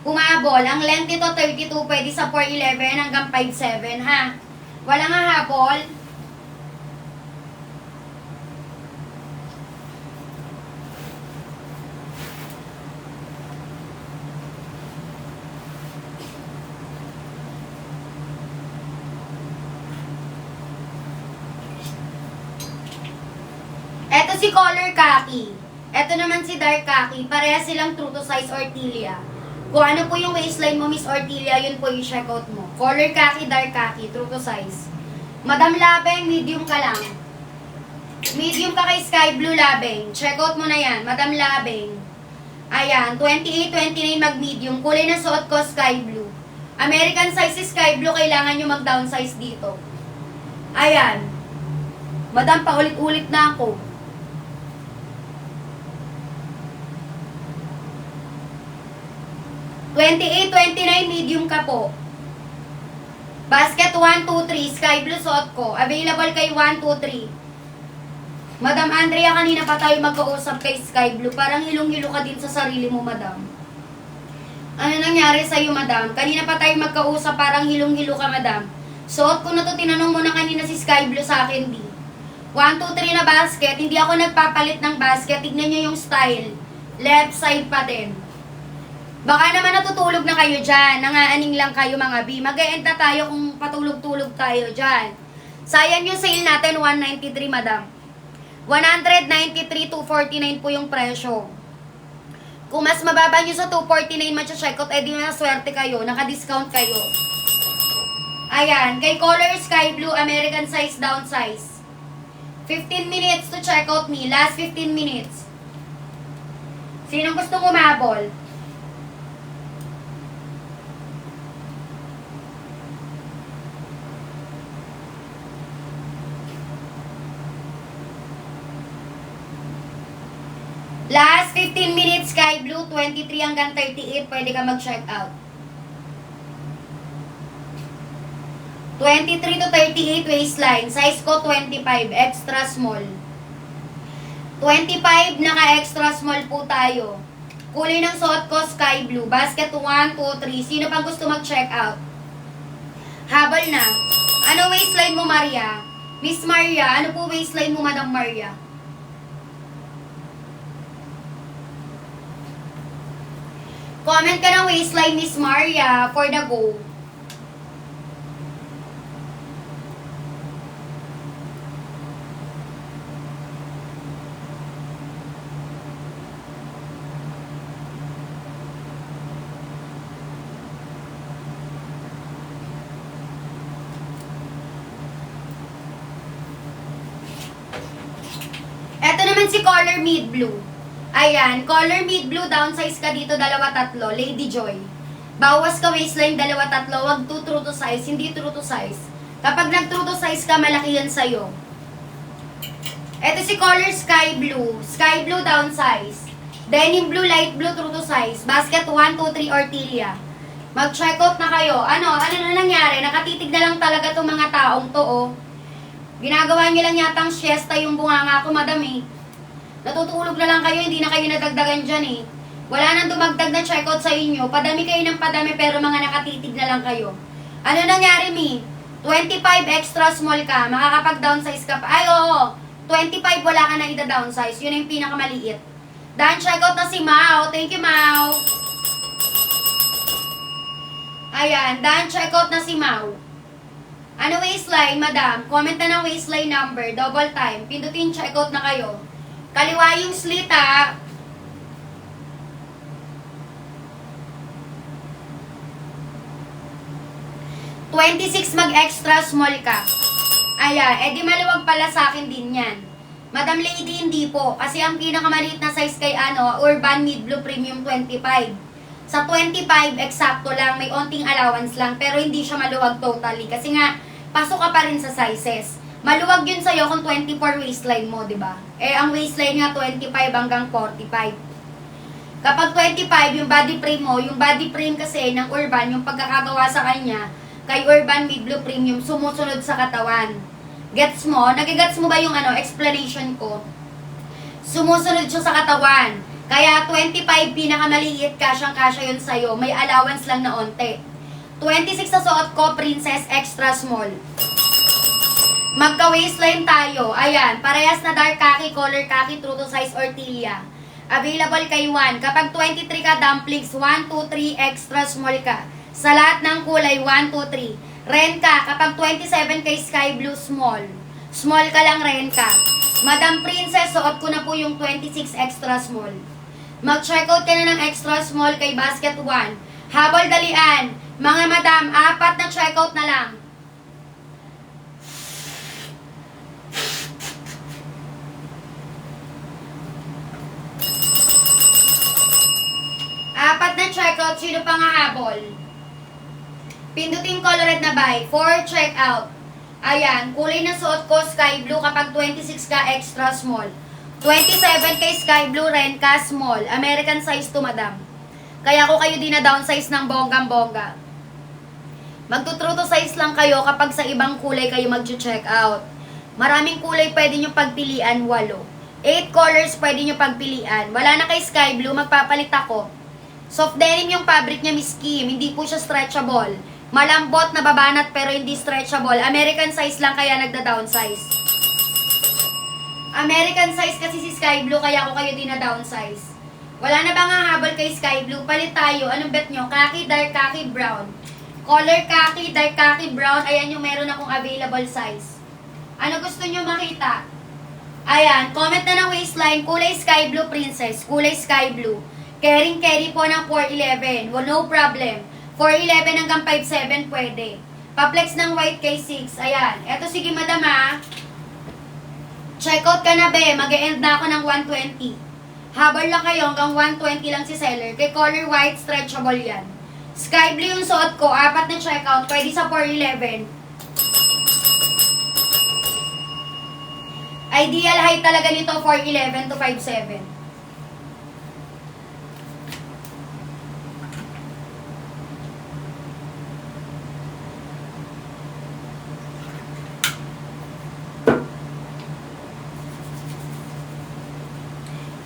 Humabol. Ang length nito 32, pwede sa 4'11 hanggang 5'7, ha? Walang hahabol. Eto si color khaki. Eto naman si dark khaki. Pareha silang true to size Ortilia. Kung ano po yung waistline mo, Miss Ortilia, yun po yung checkout mo. Color khaki, dark khaki, true to size. Madam Labeng, medium ka lang. Medium ka kay Sky Blue Labeng. Checkout mo na yan, Madam Labeng. Ayan, 28-29 mag-medium. Kulay na suot ko, Sky Blue. American size si Sky Blue, kailangan nyo mag-downsize dito. Ayan. Madam, paulit-ulit na ako. 28-29 medium ka po. Basket 1, 2, 3. Sky blue suot ko. Available kay 1, 2, 3. Madam Andrea, kanina pa tayo magkausap kay Sky blue. Parang hilong-hilo ka din sa sarili mo, madam. Ano nangyari sa'yo, madam? Kanina pa tayo magkausap, parang hilong-hilo ka, madam. Suot ko na to, tinanong mo na kanina si Sky Blue sa akin, di. 1, 2, 3 na basket. Hindi ako nagpapalit ng basket. Tignan nyo yung style. Left side pa din. Baka naman natutulog na kayo dyan. Nangaaning lang kayo, mga B. Mag-e-end na tayo kung patulog-tulog tayo dyan. Sayang yung sale natin, 193, madam. 193, 249 po yung presyo. Kung mas mababa nyo sa 249 matcha-checkout, edi na swerte kayo. Naka-discount kayo. Ayan. Kay color Sky Blue, American size, down size. 15 minutes to check out me. Last 15 minutes. Sinong gustong umabol? Last 15 minutes, Sky Blue, 23 hanggang 38, pwede ka mag-check out. 23 to 38 waistline. Size ko 25, extra small. 25, naka-extra small po tayo. Kulay ng suot ko, Sky Blue. Basket 1, 2, 3. Sino pang gusto mag-check out? Habol na. Ano waistline mo, Maria? Miss Maria, ano po waistline mo, Madam Maria? Comment ka ng waistline, Miss Maria, for the go. Ito naman si color mid blue. Ayan, color mid blue, downsize ka dito, 2-3, Lady Joy. Bawas ka waistline, 2-3, wag true to size, hindi true to size. Kapag nag-true to size ka, malaki yan sa'yo. Ito si color sky blue downsize. Denim blue, light blue, true to size. Basket 1, 2, 3, Ortilia. Mag-check out na kayo. Ano na nangyari? Nakatitig na lang talaga itong mga taong to, oh. Ginagawa nyo lang yatang siesta yung bunganga ko, madam, eh. Natutulog na lang kayo, hindi na kayo nadagdagan dyan, eh. Wala nang dumagdag na checkout sa inyo. Padami kayo ng padami, pero mga nakatitig na lang kayo. Ano nangyari, Mi? 25 extra small ka, makakapag-downsize ka pa. Ay, oo. 25, wala ka na ida-downsize. Yun yung pinakamaliit. Dan, checkout na si Mau. Thank you, Mau. Ayan, dan, checkout na si Mau. Ano waistline, madam? Comment na ng waistline number. Double time. Pindutin, checkout na kayo. Kaliwa yung slit, ha. $26 mag-extra small ka. Ayan, edi maluwag pala sa akin din yan. Madam Lady, hindi po. Kasi ang pinakamaliit na size kay Urban Mid Blue Premium 25. Sa 25, eksakto lang. May onting allowance lang. Pero hindi siya maluwag totally. Kasi nga, pasok ka pa rin sa sizes. Maluwag yun sa'yo kung 24 waistline mo, di ba? Eh, ang waistline nga 25 hanggang 45. Kapag 25, yung body frame mo, yung body frame kasi ng Urban, yung pagkakagawa sa kanya, kay Urban Mid Blue Premium, sumusunod sa katawan. Gets mo? Nagigets mo ba yung explanation ko? Sumusunod siya sa katawan. Kaya 25, pinakamaliit, kasyang-kasya yun sa'yo. May allowance lang na onte. 26 sa suot ko, Princess Extra Small. Magka-waistline tayo. Ayan, parehas na dark khaki, color khaki, true to size, Ortilia. Available kay 1. Kapag 23 ka, dumplings, 1, 2, 3, extra small ka. Sa lahat ng kulay, 1, 2, 3. Ren ka, kapag 27 kay Sky Blue, small. Small ka lang, ren ka. Madam Princess, suot ko na po yung 26 extra small. Mag-checkout ka na ng extra small kay Basket 1. Habol dalian. Mga madam, 4 na checkout na lang. Apat na checkout, sino pa nga habol? Pindutin colored na buy. 4 checkout. Ayan, kulay na suot ko, sky blue. Kapag 26 ka, extra small. 27 kay sky blue, ren ka, small. American size to, madam. Kaya ko kayo din na downsize ng bonggang-bongga. Magtutrue to size lang kayo kapag sa ibang kulay kayo mag-check out. Maraming kulay pwede nyo pagpilian, 8. 8 colors pwede nyo pagpilian. Wala na kay sky blue, magpapalit ako. Soft denim yung fabric niya, Miss Kim. Hindi po siya stretchable. Malambot na babanat pero hindi stretchable. American size lang kaya nagda-downsize. American size kasi si Sky Blue kaya ako kayo din na downsize. Wala na bang hahabol kay Sky Blue? Palit tayo. Anong bet nyo? Khaki, dark khaki, brown. Color khaki, dark khaki, brown. Ayan yung meron akong available size. Ano gusto nyo makita? Ayan, comment na ng waistline. Kulay Sky Blue, princess. Kulay Sky Blue. Carry po ng 411. Well, no problem. 411 hanggang 57 pwede. Paplex ng white kay 6. Ayan. Eto sige madam ha. Check out ka na be. Mag-e-end na ako ng 120. Habal lang kayo hanggang 120 lang si seller. Kay color white, stretchable yan. Sky blue yung suot ko. 4 na check out. Pwede sa 411. Ideal height talaga nito 411 to 57.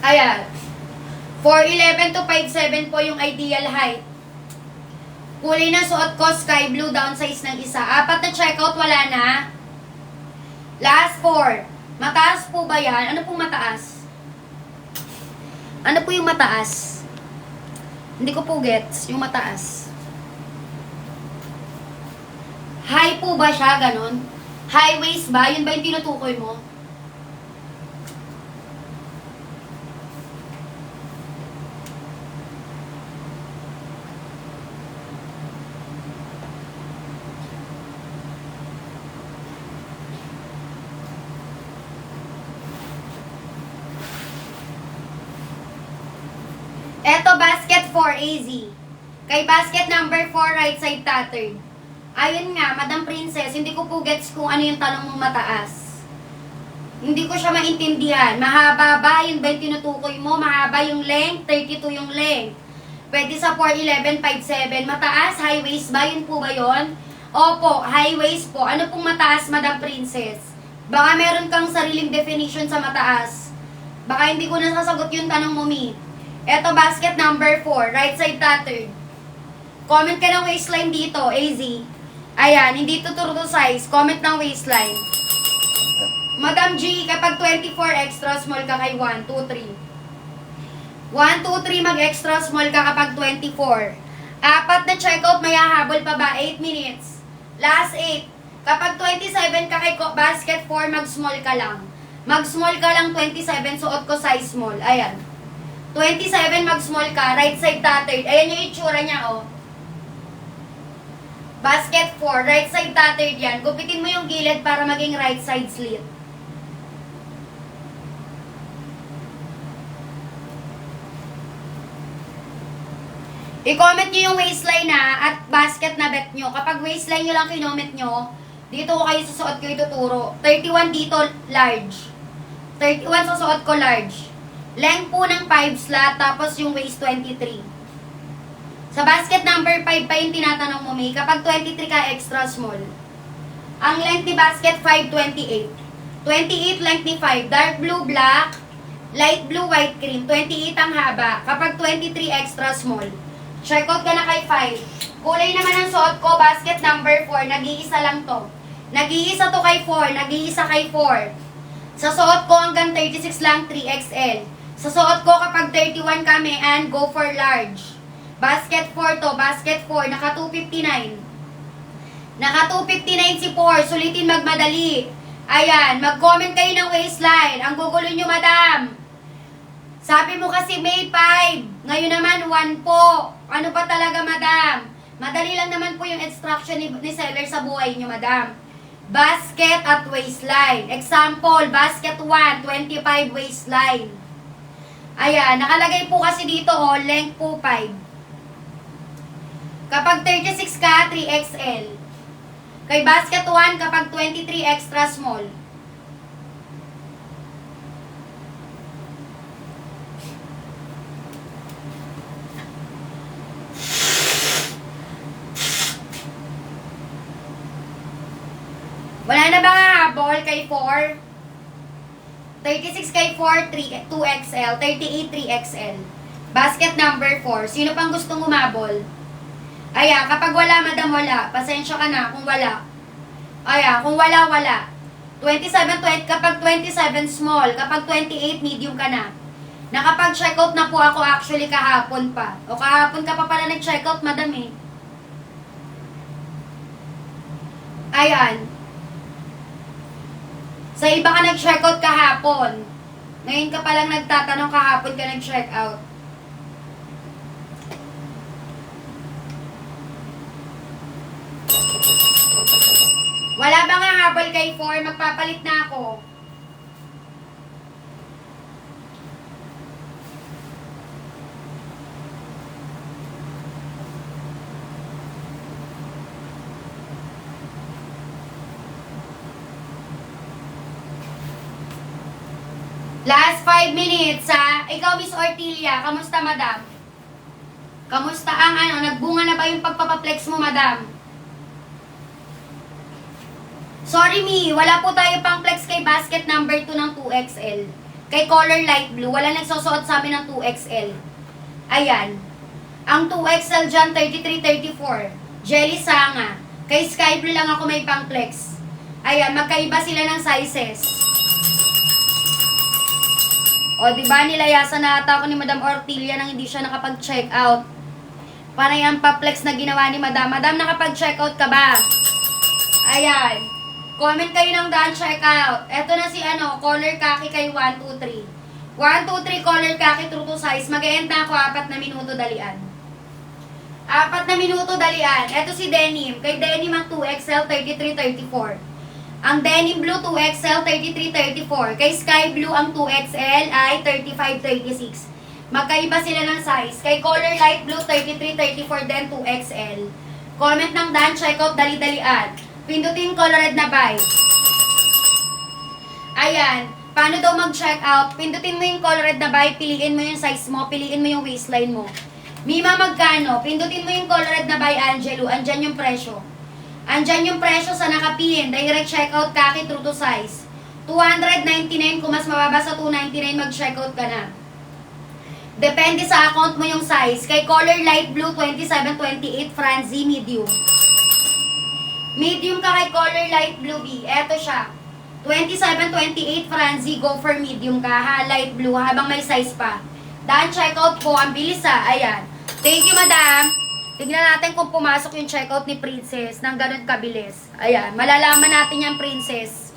Ayan. 411 to 57 po yung ideal height. Kulay na suot ko, sky blue, downsize ng isa. 4 na checkout, wala na. Last 4. Mataas po ba yan? Ano pong mataas? Ano po yung mataas? Hindi ko po gets yung mataas. High po ba siya? Ganon? High waist ba? Yun ba yung tinutukoy mo? Eto, basket 4 AZ. Kay basket number 4, right side tattered. Ayun nga, Madam Princess, hindi ko po gets kung ano yung tanong mong mataas. Hindi ko siya maintindihan. Mahaba ba? Yun ba yung tinutukoy mo? Mahaba yung length? 32 yung length. Pwede sa 4'11", 5'7". Mataas? High waist ba? Yun po ba yun? Opo, high waist po. Ano pong mataas, Madam Princess? Baka meron kang sariling definition sa mataas. Baka hindi ko nasasagot yung tanong mo, Mi. Eto, basket number 4, right side tattered. Comment ka ng waistline dito, AZ. Ayan, hindi tuturo to size. Comment ng waistline. Madam G, kapag 24, extra small ka kay 1, 2, 3. 1, 2, 3, mag-extra small ka kapag 24. 4 na checkout, may hahabol pa ba? 8 minutes. Last 8. Kapag 27 ka kay basket 4, mag-small ka lang. Mag-small ka lang 27, suot ko size small. Ayan. 27, mag-small ka, right side tattered. Ayan yung itsura niya, oh. Basket 4, right side tattered yan. Gupitin mo yung gilid para maging right side slit. I-comment nyo yung waistline na at basket na bet nyo. Kapag waistline nyo lang kinoment nyo, dito ko kayo susuot ko ituturo. 31 dito, large. 31 susuot ko, large. Length po ng 5 slot, tapos yung waist 23. Sa basket number 5 pa yung tinatanong mo, May. Kapag 23 ka, extra small. Ang length ni basket 5, 28. 28 length ni 5. Dark blue, black. Light blue, white, cream. 28 ang haba. Kapag 23, extra small. Check out ka na kay 5. Kulay naman ang suot ko, basket number 4. Nag-iisa lang to. Nag-iisa to kay 4. Nag-iisa kay 4. Sa suot ko hanggang 36 lang, 3XL. Sa suot ko kapag 31 kami and go for large. Basket 4 to, basket 4, naka 259. Naka 259 si 4, sulitin magmadali. Ayan, mag-comment kayo ng waistline. Ang gugulo nyo, madam. Sabi mo kasi May 5, ngayon naman 1 po. Ano pa talaga, madam? Madali lang naman po yung instruction ni seller sa buhay nyo, madam. Basket at waistline. Example, basket 1, 25 waistline. Ayan, nakalagay po kasi dito, oh, length po 5. Kapag 36 ka, 3XL. Kay basket 1, kapag 23, extra small. Wala na ba nga habol kay 4? 36 kay 4, 2XL. 38, 3XL. Basket number 4. Sino pang gustong umabol? Ayan, kapag wala, madam, wala. Pasensya ka na kung wala. Ayan, kung wala, wala. 27, 20, kapag 27, small. Kapag 28, medium ka na. Nakapag-checkout na po ako actually kahapon pa. O kahapon ka pa pala nag-checkout, madam eh. Ayan. Sa iba ka nag-checkout kahapon. Ngayon ka palang nagtatanong kahapon ka nag-checkout. Wala ba nga habol kay 4? Magpapalit na ako. Last 5 minutes, ha? Ikaw, Miss Ortilia, kamusta, madam? Kamusta ang nagbunga na ba yung pagpapaplex mo, madam? Sorry, Mi, wala po tayo pang flex kay basket number 2 ng 2XL. Kay color light blue, wala nagsusuot sa amin ng 2XL. Ayan. Ang 2XL dyan, 33-34. Jelly Sanga. Kay sky blue lang ako may pang flex. Ayan, magkaiba sila ng sizes. O, diba, nilayasan na ata ako ni Madam Ortilia nang hindi siya nakapag-check out. Panay ang pa-flex na ginawa ni Madam. Madam, nakapag-check out ka ba? Ayan. Comment kayo ng daan check out. Eto na si color khaki kay 1, 2, 3. 1, 2, 3 color khaki true to size. Mag-e-end na ako 4 na minuto dalian. 4 na minuto dalian. Eto si denim. Kay denim ang 2XL 33-34. Ang denim blue 2XL 33-34. Kay sky blue ang 2XL ay 35-36. Magkaiba sila ng size. Kay color light blue 33-34 din 2XL. Comment ng daan check out dali-dalian. Pindutin color red na buy. Ayan. Paano daw mag-check out? Pindutin mo yung color red na buy, piliin mo yung size mo, piliin mo yung waistline mo. Mima, magkano? Pindutin mo yung color red na buy, Angelo. Andyan yung presyo. Andyan yung presyo sa nakapin. Direct checkout, khaki, true to size. 299, kung mas mababa sa 299, mag-checkout ka na. Depende sa account mo yung size. Kay color light blue, 27-28, Franzi, medium. Medium ka kay color light blue, B. Eto siya. 27-28, Franzi, go for medium ka, ha? Light blue, habang may size pa. Daan checkout po, ang bilis, ha? Ayan. Thank you, madam. Tignan natin kung pumasok yung checkout ni Princess ng ganun kabilis. Ayan, malalaman natin yan, Princess.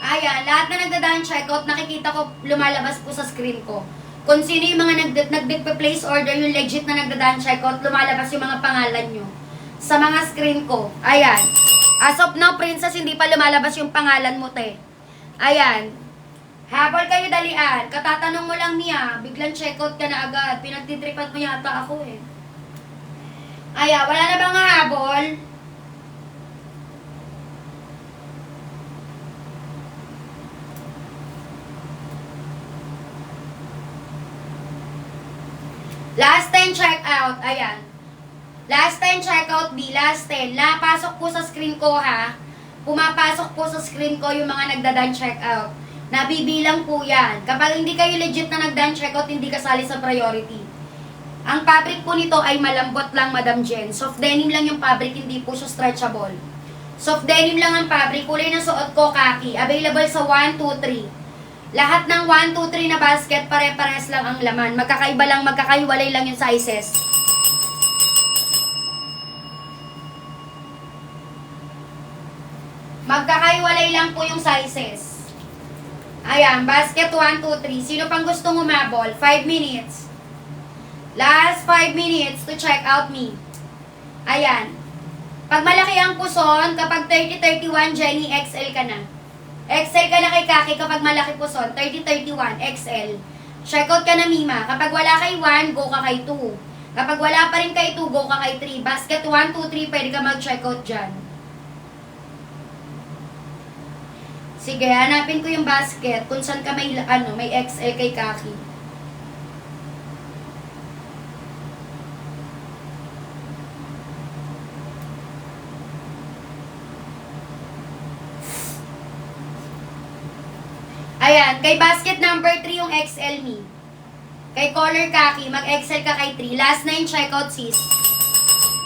Ayan, lahat na nagdadaan checkout, nakikita ko lumalabas po sa screen ko. Kung sino yung mga nag-place order, yung legit na nagdadaan checkout, lumalabas yung mga pangalan nyo sa mga screen ko. Ayan. As of now, Princess, hindi pa lumalabas yung pangalan mo, te. Ayan. Habol kayo dalian. Katatanong mo lang niya, biglang checkout ka na agad. Pinagtitripan mo yata ako eh. Ayan, wala na bang habol? Last 10 check out. Ayan. Last 10 check out, B. Last 10. Napasok po sa screen ko, ha. Pumapasok po sa screen ko yung mga nagda-done check out. Nabibilang po yan. Kapag hindi kayo legit na nag-done check out, hindi kasali sa priority. Ang fabric po nito ay malambot lang, Madam Jen. Soft denim lang yung fabric, hindi po siya stretchable. Soft denim lang ang fabric. Kulay ng suot ko, khaki. Available sa 1, 2, 3. Lahat ng 1, 2, 3 na basket, pare-pares lang ang laman. Magkakaiba lang, magkakaiwalay lang yung sizes. Magkakaiwalay lang po yung sizes. Ayan, basket 1, 2, 3. Sino pang gustong umabol? 5 minutes. Last 5 minutes to check out me. Ayan. Pag malaki ang puson, kapag 30-31, Jenny, XL ka na. XL ka na kay Kaki kapag malaki puson. 30-31, XL. Check out ka na, Mima. Kapag wala kay 1, go ka kay 2. Kapag wala pa rin kay 2, go ka kay 3. Basket 1, 2, 3, pwede ka mag-check out dyan. Sige, hanapin ko yung basket kung saan ka may, may XL kay Kaki. Ayan, kay basket number 3 yung XL me. Kay color khaki, mag-excel ka kay 3. Last na yung checkout, sis.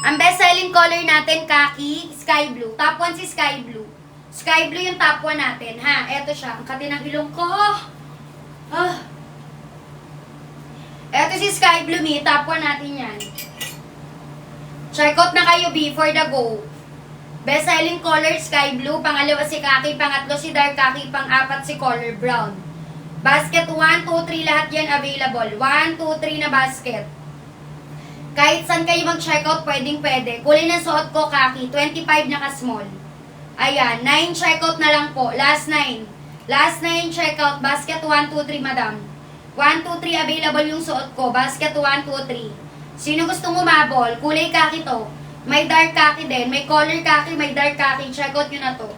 Ang best-selling color natin, khaki, sky blue. Top 1 si sky blue. Sky blue yung top 1 natin, ha? Eto siya. Ang kati ng ilong ko. Eto si sky blue, mi. Top 1 natin yan. Checkout na kayo, B, for the go. Best-selling color, sky blue. Pangalawa si khaki. Pangatlo si dark khaki. Pang-apat si color brown. Basket 1, 2, 3, lahat yan available. 1, 2, 3 na basket. Kahit saan kayo mag-checkout, pwedeng-pwede. Kulay ng suot ko, khaki. 25 naka-small. Ayan, 9 checkout na lang po. Last 9. Last 9 checkout. Basket 1, 2, 3, madam. 1, 2, 3 available yung suot ko. Basket 1, 2, 3. Sino gustong umabol? Kulay khaki to. May dark khaki din. May color khaki, may dark khaki. Checkout nyo na to.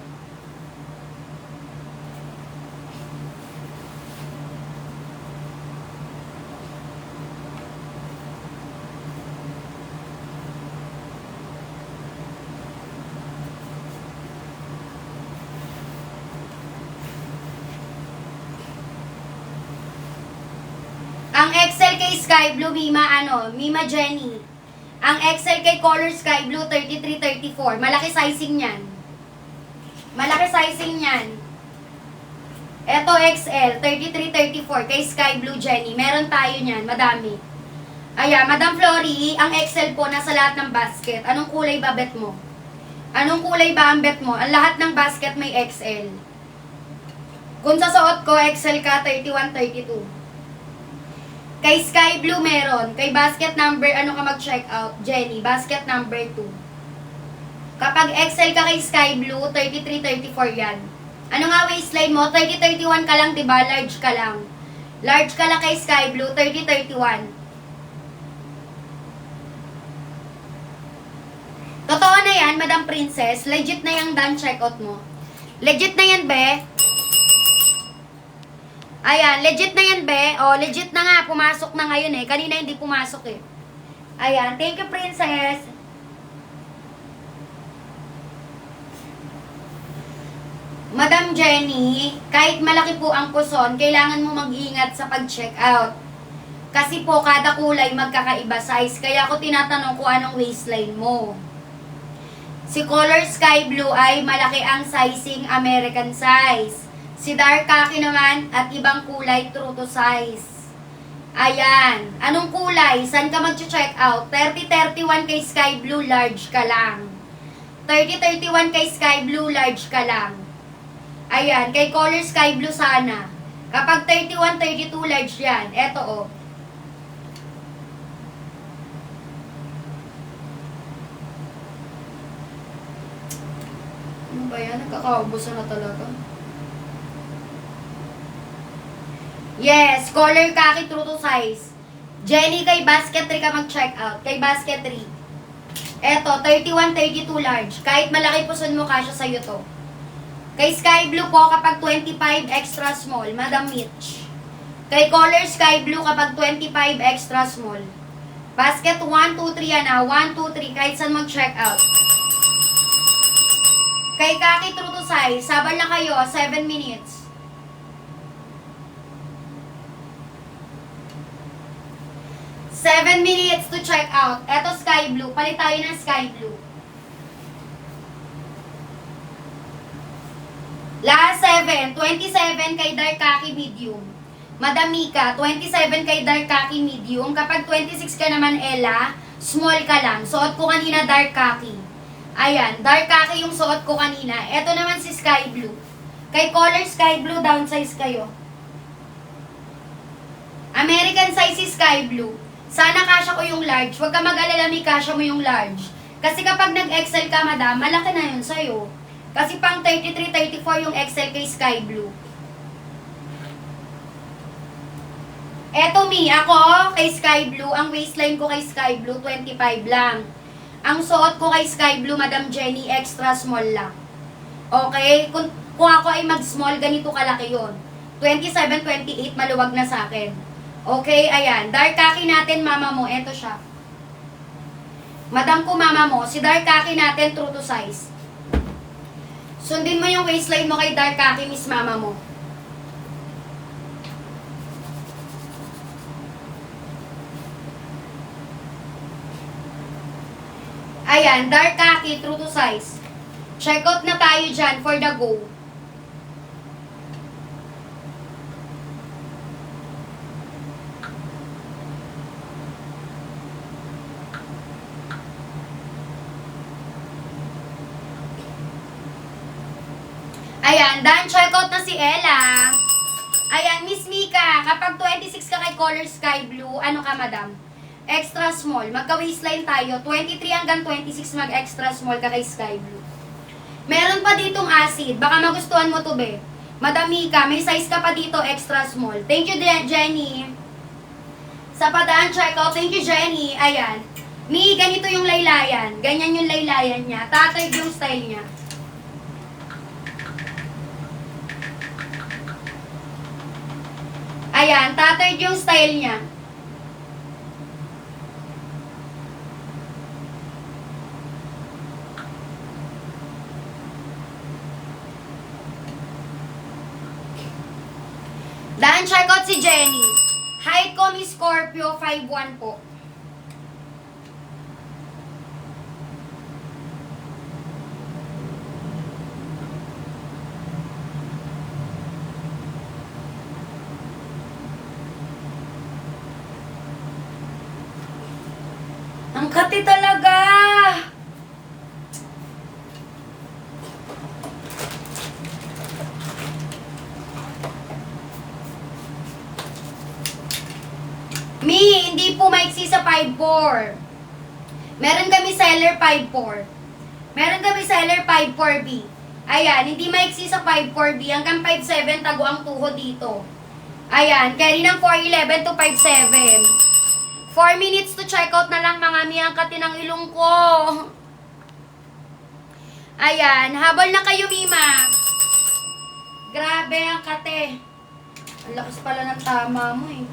Ang XL kay Sky Blue, Mima Jenny. Ang XL kay Color Sky Blue, 33-34. Malaki sizing yan. Malaki sizing yan. Ito XL, 33-34 kay Sky Blue Jenny. Meron tayo niyan, madami. Ayan, Madam Flory, ang XL po nasa lahat ng basket. Anong kulay ba bet mo? Anong kulay ba ang bet mo? Ang lahat ng basket may XL. Kung sa suot ko, XL ka, 31-32. Kay Sky Blue meron. Kay basket number, ano ka mag-check out? Jenny, basket number 2. Kapag XL ka kay Sky Blue, 33-34 yan. Ano nga waistline mo? 30-31 ka lang, diba? Large ka lang. Large ka lang kay Sky Blue, 30-31. Totoo na yan, Madam Princess. Legit na yung done checkout mo. Legit na yan, be. Ayan, legit na yan, be. O, legit na nga. Pumasok na ngayon eh. Kanina hindi pumasok eh. Ayan, thank you, Princess. Madam Jenny, kahit malaki po ang puson, kailangan mo mag-ingat sa pag-check out. Kasi po, kada kulay magkakaiba size. Kaya ako tinatanong kung anong waistline mo. Si Color Sky Blue ay malaki ang sizing American size. Si dark khaki naman at ibang kulay true to size. Ayan. Anong kulay? Saan ka mag-check out? 30-31 kay Sky Blue, large ka lang. 30-31 kay Sky Blue, large ka lang. Ayan. Kay Color Sky Blue sana. Kapag 31-32, large yan. Eto oh. Ano ba yan? Nagkakaubusan na talaga. Yes, color khaki true to size. Jenny, kay basket 3 ka mag-check out. Kay basket 3. Eto, 31-32 large. Kahit malaki puson mo, kasya sa'yo to. Kay Sky Blue po, kapag 25 extra small, Madam Mitch. Kay Color Sky Blue, kapag 25 extra small. Basket 1, 2, 3 yan ha. 1, 2, 3. Kahit saan mag-check out. Kay khaki true to size, sabal na kayo, 7 minutes. 7 minutes to check out. Eto Sky Blue. Palit tayo ng Sky Blue. Last 7. 27 kay dark khaki medium. Madam Mika, 27 kay dark khaki medium. Kapag 26 ka naman, Ella, small ka lang. Suot ko kanina dark khaki. Ayan, dark khaki yung suot ko kanina. Eto naman si Sky Blue. Kay color Sky Blue, downsize kayo. American size si Sky Blue. Sana kasya ko yung large. Huwag ka mag-alala, may kasya mo yung large. Kasi kapag nag-XL ka, madam, malaki na yun sa'yo. Kasi pang 33-34 yung XL kay Sky Blue. Eto ako kay Sky Blue. Ang waistline ko kay Sky Blue, 25 lang. Ang suot ko kay Sky Blue, Madam Jenny, extra small lang. Okay? Kung ako ay mag-small, ganito kalaki yun. 27-28, maluwag na sa akin. Okay, ayan. Dark khaki natin, mama mo. Eto siya. Madam ko, mama mo. Si dark khaki natin, true to size. Sundin mo yung waistline mo kay dark khaki, miss mama mo. Ayan, dark khaki, true to size. Check out na tayo dyan for the go. Ayan, done check out na si Ella. Ayan, Miss Mika, kapag 26 ka kay color sky blue, ano ka, madam? Extra small. Magka-waistline tayo. 23 hanggang 26 mag-extra small ka kay sky blue. Meron pa ditong acid. Baka magustuhan mo to, be. Madam Mika, may size ka pa dito, extra small. Thank you, Jenny. Sa padaan checkout, thank you, Jenny. Ayan. Mi, ganito yung laylayan. Ganyan yung laylayan niya. Tatay yung style niya. Ayan, tattered yung style niya. Daan check out si Jenny. Height ko, Miss Scorpio, 5'1" po. Ang kati talaga! Mi, hindi po maiksi sa 5'4". Meron kami seller 5'4". Meron kami seller 5'4B. Ayan, hindi maiksi sa 5'4B. Hanggang 5'7", tago ang tuhod dito. Ayan, carry ng 4'11 to 5'7". 4 minutes to check out na lang mga mi, ang kati ng ilong ko. Ayan, habol na kayo, Mima. Grabe ang kate. Ang lakas pala ng tama mo eh.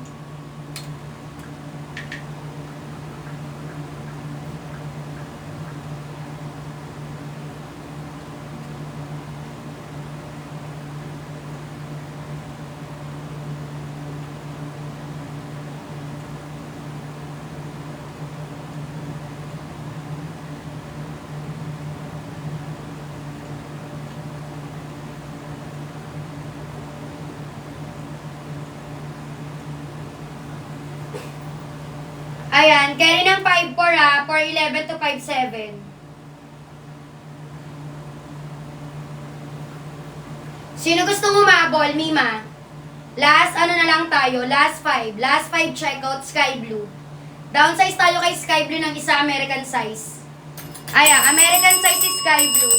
Ayan, carry ng 5'4" 4'11 to 5'7". Sino gustong umabol, Mima? Last, ano na lang tayo? Last 5. Last 5 checkout, sky blue. Downsize tayo kay sky blue ng isa, American size. Ayan, American size is sky blue.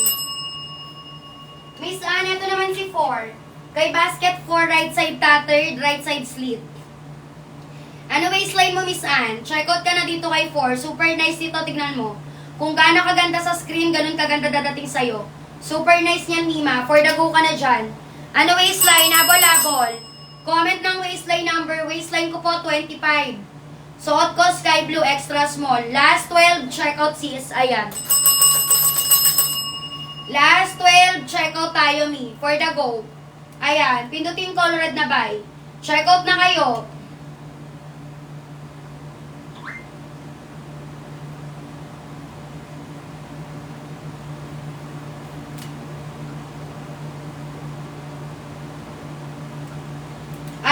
Miss Anne, ito naman si 4. Kay basket 4, right side tattered, right side slit. Ano waistline mo, Miss Anne? Check out ka na dito kay 4. Super nice dito, tignan mo. Kung gaano kaganda sa screen, ganun kaganda dadating sa'yo. Super nice niyan, Mima. For the go ka na dyan. Ano waistline? Abol-abol. Comment ng waistline number. Waistline ko po, 25. Suot ko, sky blue, extra small. Last 12, check out sis. Ayan. Last 12, check out tayo, Mi. For the go. Ayan. Pindutin color red na buy. Check out na kayo.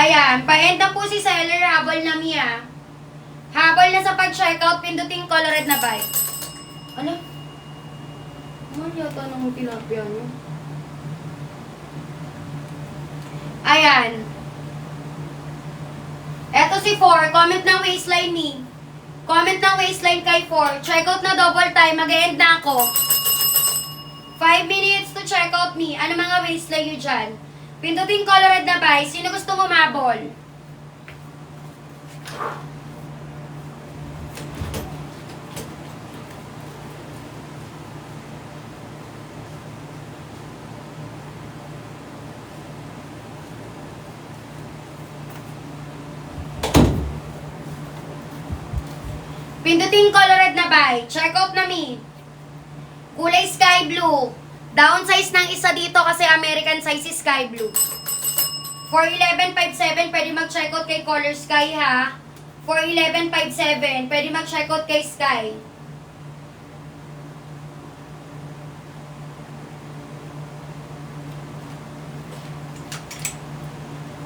Ayan, pa-end na po si seller, habol na Mia. Habol na sa pag-checkout, pinduting colored na buy. Ano? Ano yata nang tilapia nyo? Ayan. Eto si 4, comment ng waistline ni. Comment ng waistline kay 4. Checkout na double time, mag-end na ako. 5 minutes to checkout me. Ano mga waistline nyo dyan? Pindutin colored na buy. Sino gusto umabol? Pindutin colored na buy. Check out na me. Kulay sky blue. Downsize ng isa dito kasi American size is sky blue. 4'11", 5'7", pwede mag-check out kay color sky ha. 4'11", 5'7", pwede mag-check out kay sky.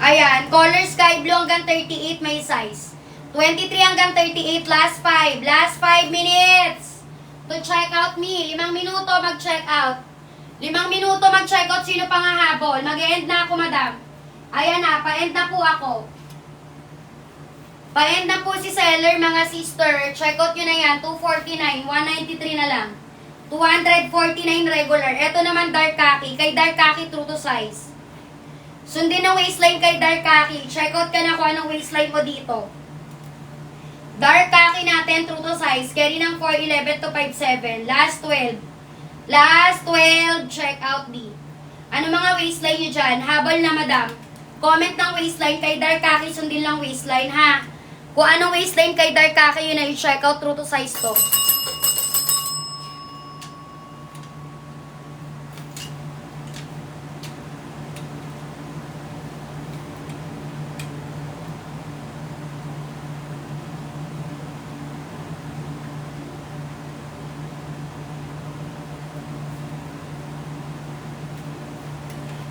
Ayan, color sky blue hanggang 38 may size. 23 hanggang 38, last 5. Last 5 minutes to check out me. 5 minuto mag-check out. 5 minuto mag-check out. Sino pang hahabol? Mag-end na ako, madam. Ayan na, pa-end na po ako. Pa-end na po si seller, mga sister. Check out nyo na yan. 249, 193 na lang. 249 regular. Ito naman dark khaki. Kay dark khaki, true to size. Sundin ang waistline kay dark khaki. Check out ka na kung anong waistline mo dito. Dark khaki natin, true to size. Carry ng 411 to 57. Last 12. Last 12. Check out D. Ano mga waistline nyo dyan? Habol na, madam. Comment ng waistline kay dark khaki. Sundin lang waistline, ha? Kung anong waistline kay dark khaki, yun na i-check out, true to size to.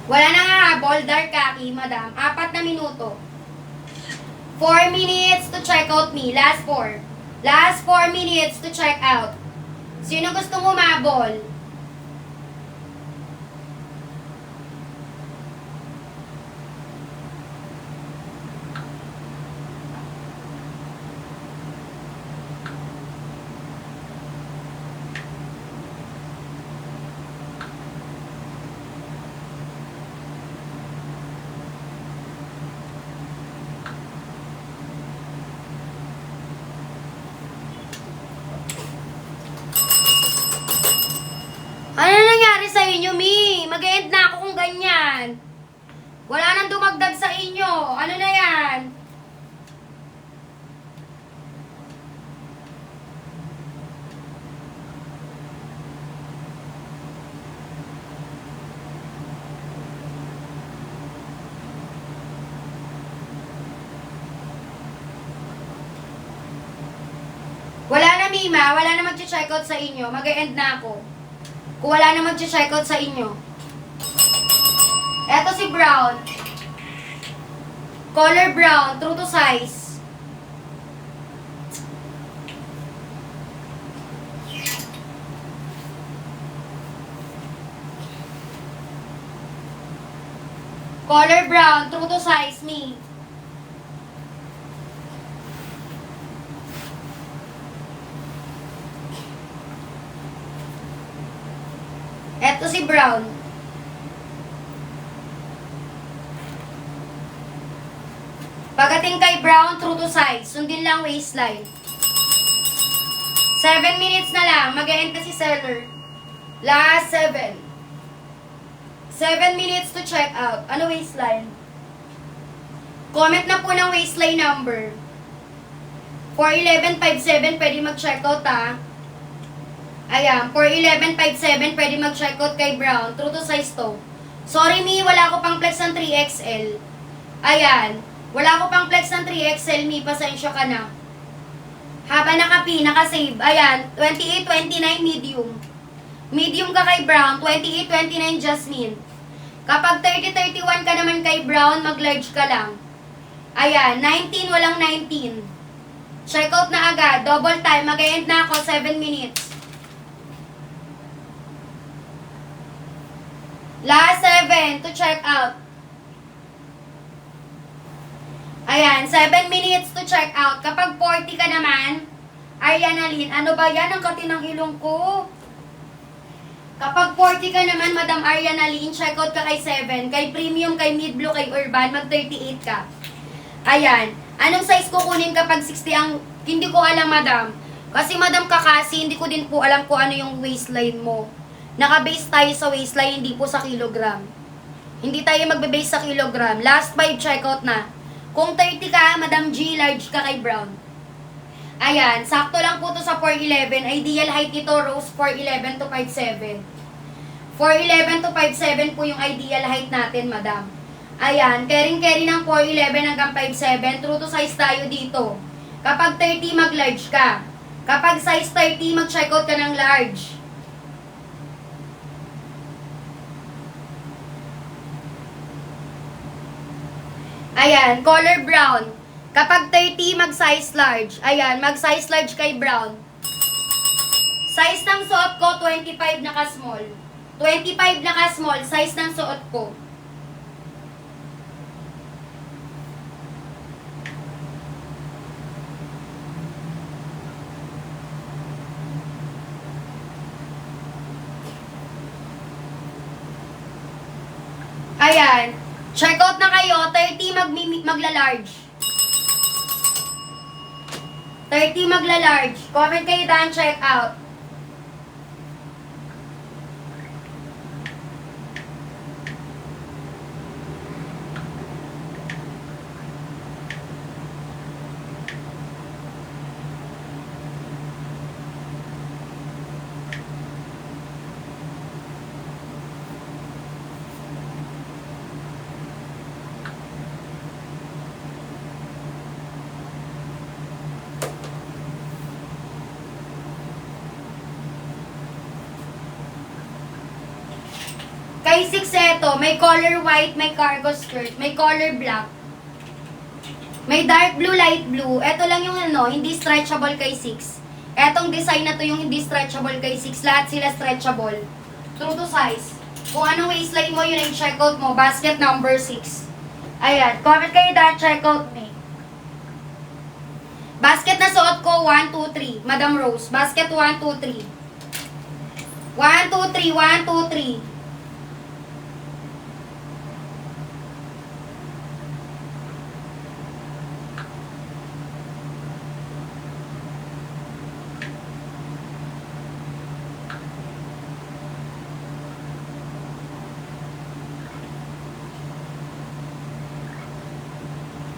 Wala na nga habol, dark khaki, madam. 4 na minuto. 4 minutes to check out me. Last 4. Last 4 minutes to check out. Sino gusto mo mabol? Ano nangyari sa inyo, Mi? Mag-end na ako kung ganyan. Wala nang dumagdag sa inyo. Ano na yan? Wala na, Mima. Wala na mag-check out sa inyo. Mag-end na ako. Kung wala na mag-check out sa inyo. Eto si brown. Color brown, true to size. Color brown, true to size, me. Eto si brown. Pagdating kay brown, true to size. Sundin lang waistline. 7 minutes na lang. Mag-e-end na si seller. Last 7. 7 minutes to check out. Ano waistline? Comment na po ng waistline number. 41157, pwede mag-check out, ha? Ayan, 41157, pwede mag-check out kay brown. True to size to. Sorry, Mi, wala ko pang flex ng 3XL. Ayan, wala ko pang flex ng 3XL, Mi, pasensya ka na. Haba naka-P, naka-save. Ayan, 28-29 medium. Medium ka kay brown, 28-29 Jasmine. Kapag 30-31 ka naman kay brown, mag-large ka lang. Ayan, 19, walang 19. Check out na agad, double time, mag-end na ako, 7 minutes. Last 7 to check out. Ayan, 7 minutes to check out. Kapag 40 ka naman, Ariana Lynn, ano ba yan? Ang kati ng ilong ko. Kapag 40 ka naman, Madam Ariana Lynn, check out ka kay 7. Kay premium, kay mid blue, kay urban, mag 38 ka. Ayan. Anong size kukunin kapag 60 ang... Hindi ko alam, Madam. Kasi Madam Kakasi, hindi ko din po alam kung ano yung waistline mo. Naka-base tayo sa waistline, hindi po sa kilogram. Hindi tayo magbe-base sa kilogram. Last 5, check out na. Kung 30 ka, Madam G, large ka kay brown. Ayan, sakto lang po to sa 4'11". Ideal height nito, rose 4'11 to 5'7". 4'11 to 5'7 po yung ideal height natin, Madam. Ayan, carrying-carry ng 4'11 hanggang 5'7". True to size tayo dito. Kapag 30, mag-large ka. Kapag size 30, mag-check out ka ng large. Ayan, color brown. Kapag 30, mag-size large. Ayan, mag-size large kay brown. Size ng suot ko, 25 naka-small. 25 naka-small, size ng suot ko. Ayan. Check out na kayo. 30 magla-large. 30 magla-large. Comment kayo daan, check out. Kay 6 eto, may color white, may cargo skirt, may color black. May dark blue, light blue. Eto lang yung ano, hindi stretchable kay 6. Etong design na to yung hindi stretchable kay 6. Lahat sila stretchable. True to size. Kung anong waistline mo, yun ang checkout mo. Basket number 6. Ayan. Comment kayo dahil checkout me. Basket na suot ko, 1, 2, 3. Madam Rose. Basket 1, 2, 3. 1, 2, 3. 1, 2, 3.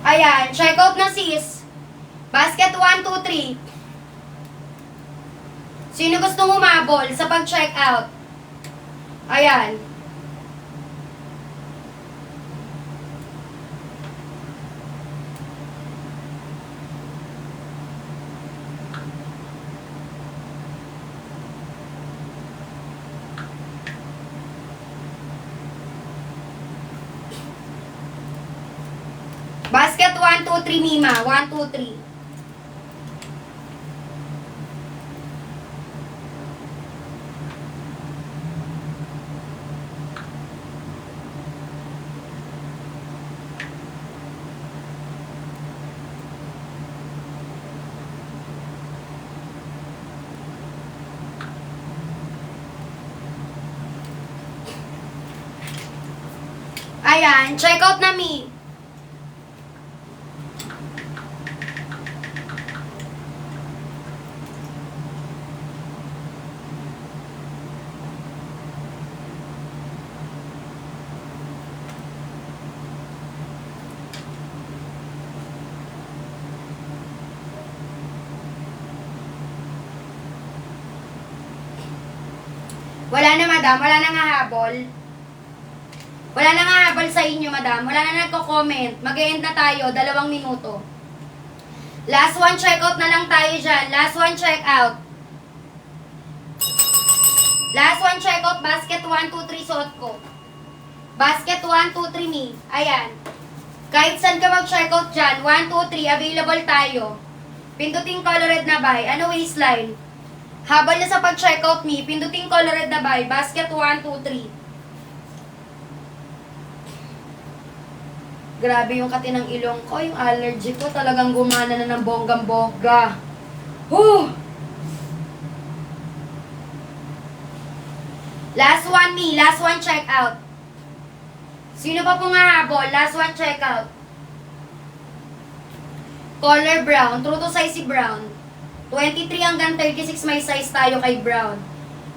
Ayan, check out na sis. Basket 1, 2, 3. Sino gustong umabol sa pag-check out? Ayan. Basket 1, 2, 3, Mima. 1, 2, 3. Ayan, check out na mi. Wala na, madam. Wala na nga habol. Wala na nga habol sa inyo, madam. Wala na nagko-comment. Mag-end na tayo. 2 minuto. Last one check-out na lang tayo dyan. Last one check-out. Last one check-out. Basket 1, 2, 3 suot ko. Basket 1, 2, 3 me. Ayan. Kahit saan ka mag-check-out dyan. 1, 2, 3. Available tayo. Pindutin colored na buy. Ano waistline? Habal na sa pag-checkout me, pindutin colored na buy. Basket 1, 2, 3. Grabe yung kati ng ilong ko. Yung allergy ko talagang gumana na ng bonggang-bongga. Whew! Last one me. Last one check out. Sino pa po nga habol? Last one check out. Color brown. True to size si brown. 23 hanggang 36 may size tayo kay brown.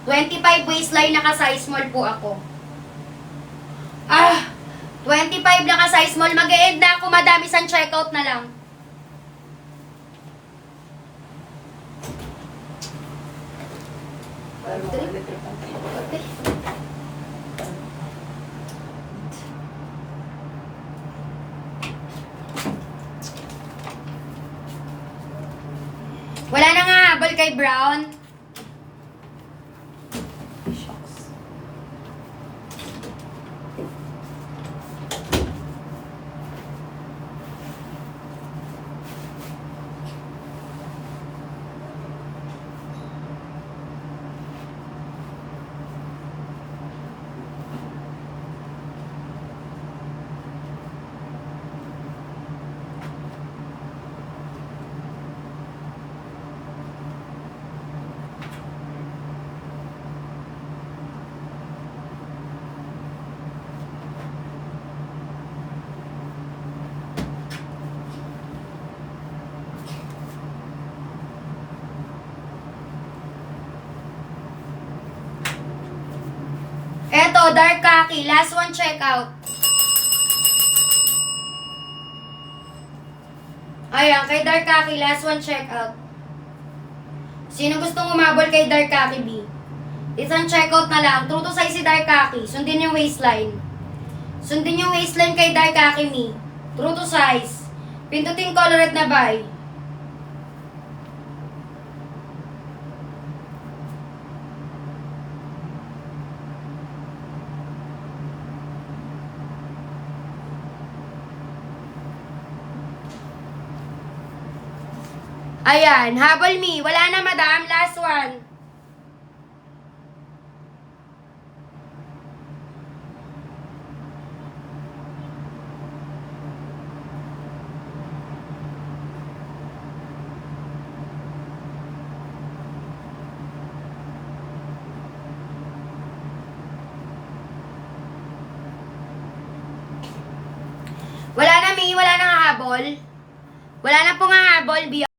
25 waistline naka-size small po ako. 25 naka-size small. Mag-e-end na ako, madami isang checkout na lang. Wala na nga habol kay brown. Shucks. Eto, dark khaki. Last one, check out. Ayan, kay dark khaki, last one, check out. Sino gustong umabol kay dark khaki, B? Isang check out na lang. True to size si dark khaki. Sundin yung waistline. Sundin yung waistline kay dark khaki, me. True to size. Pindutin colored na buy. Ayan, habol me. Wala na, madam. Last one. Wala na, me. Wala na nga habol. Wala na po nga habol, B.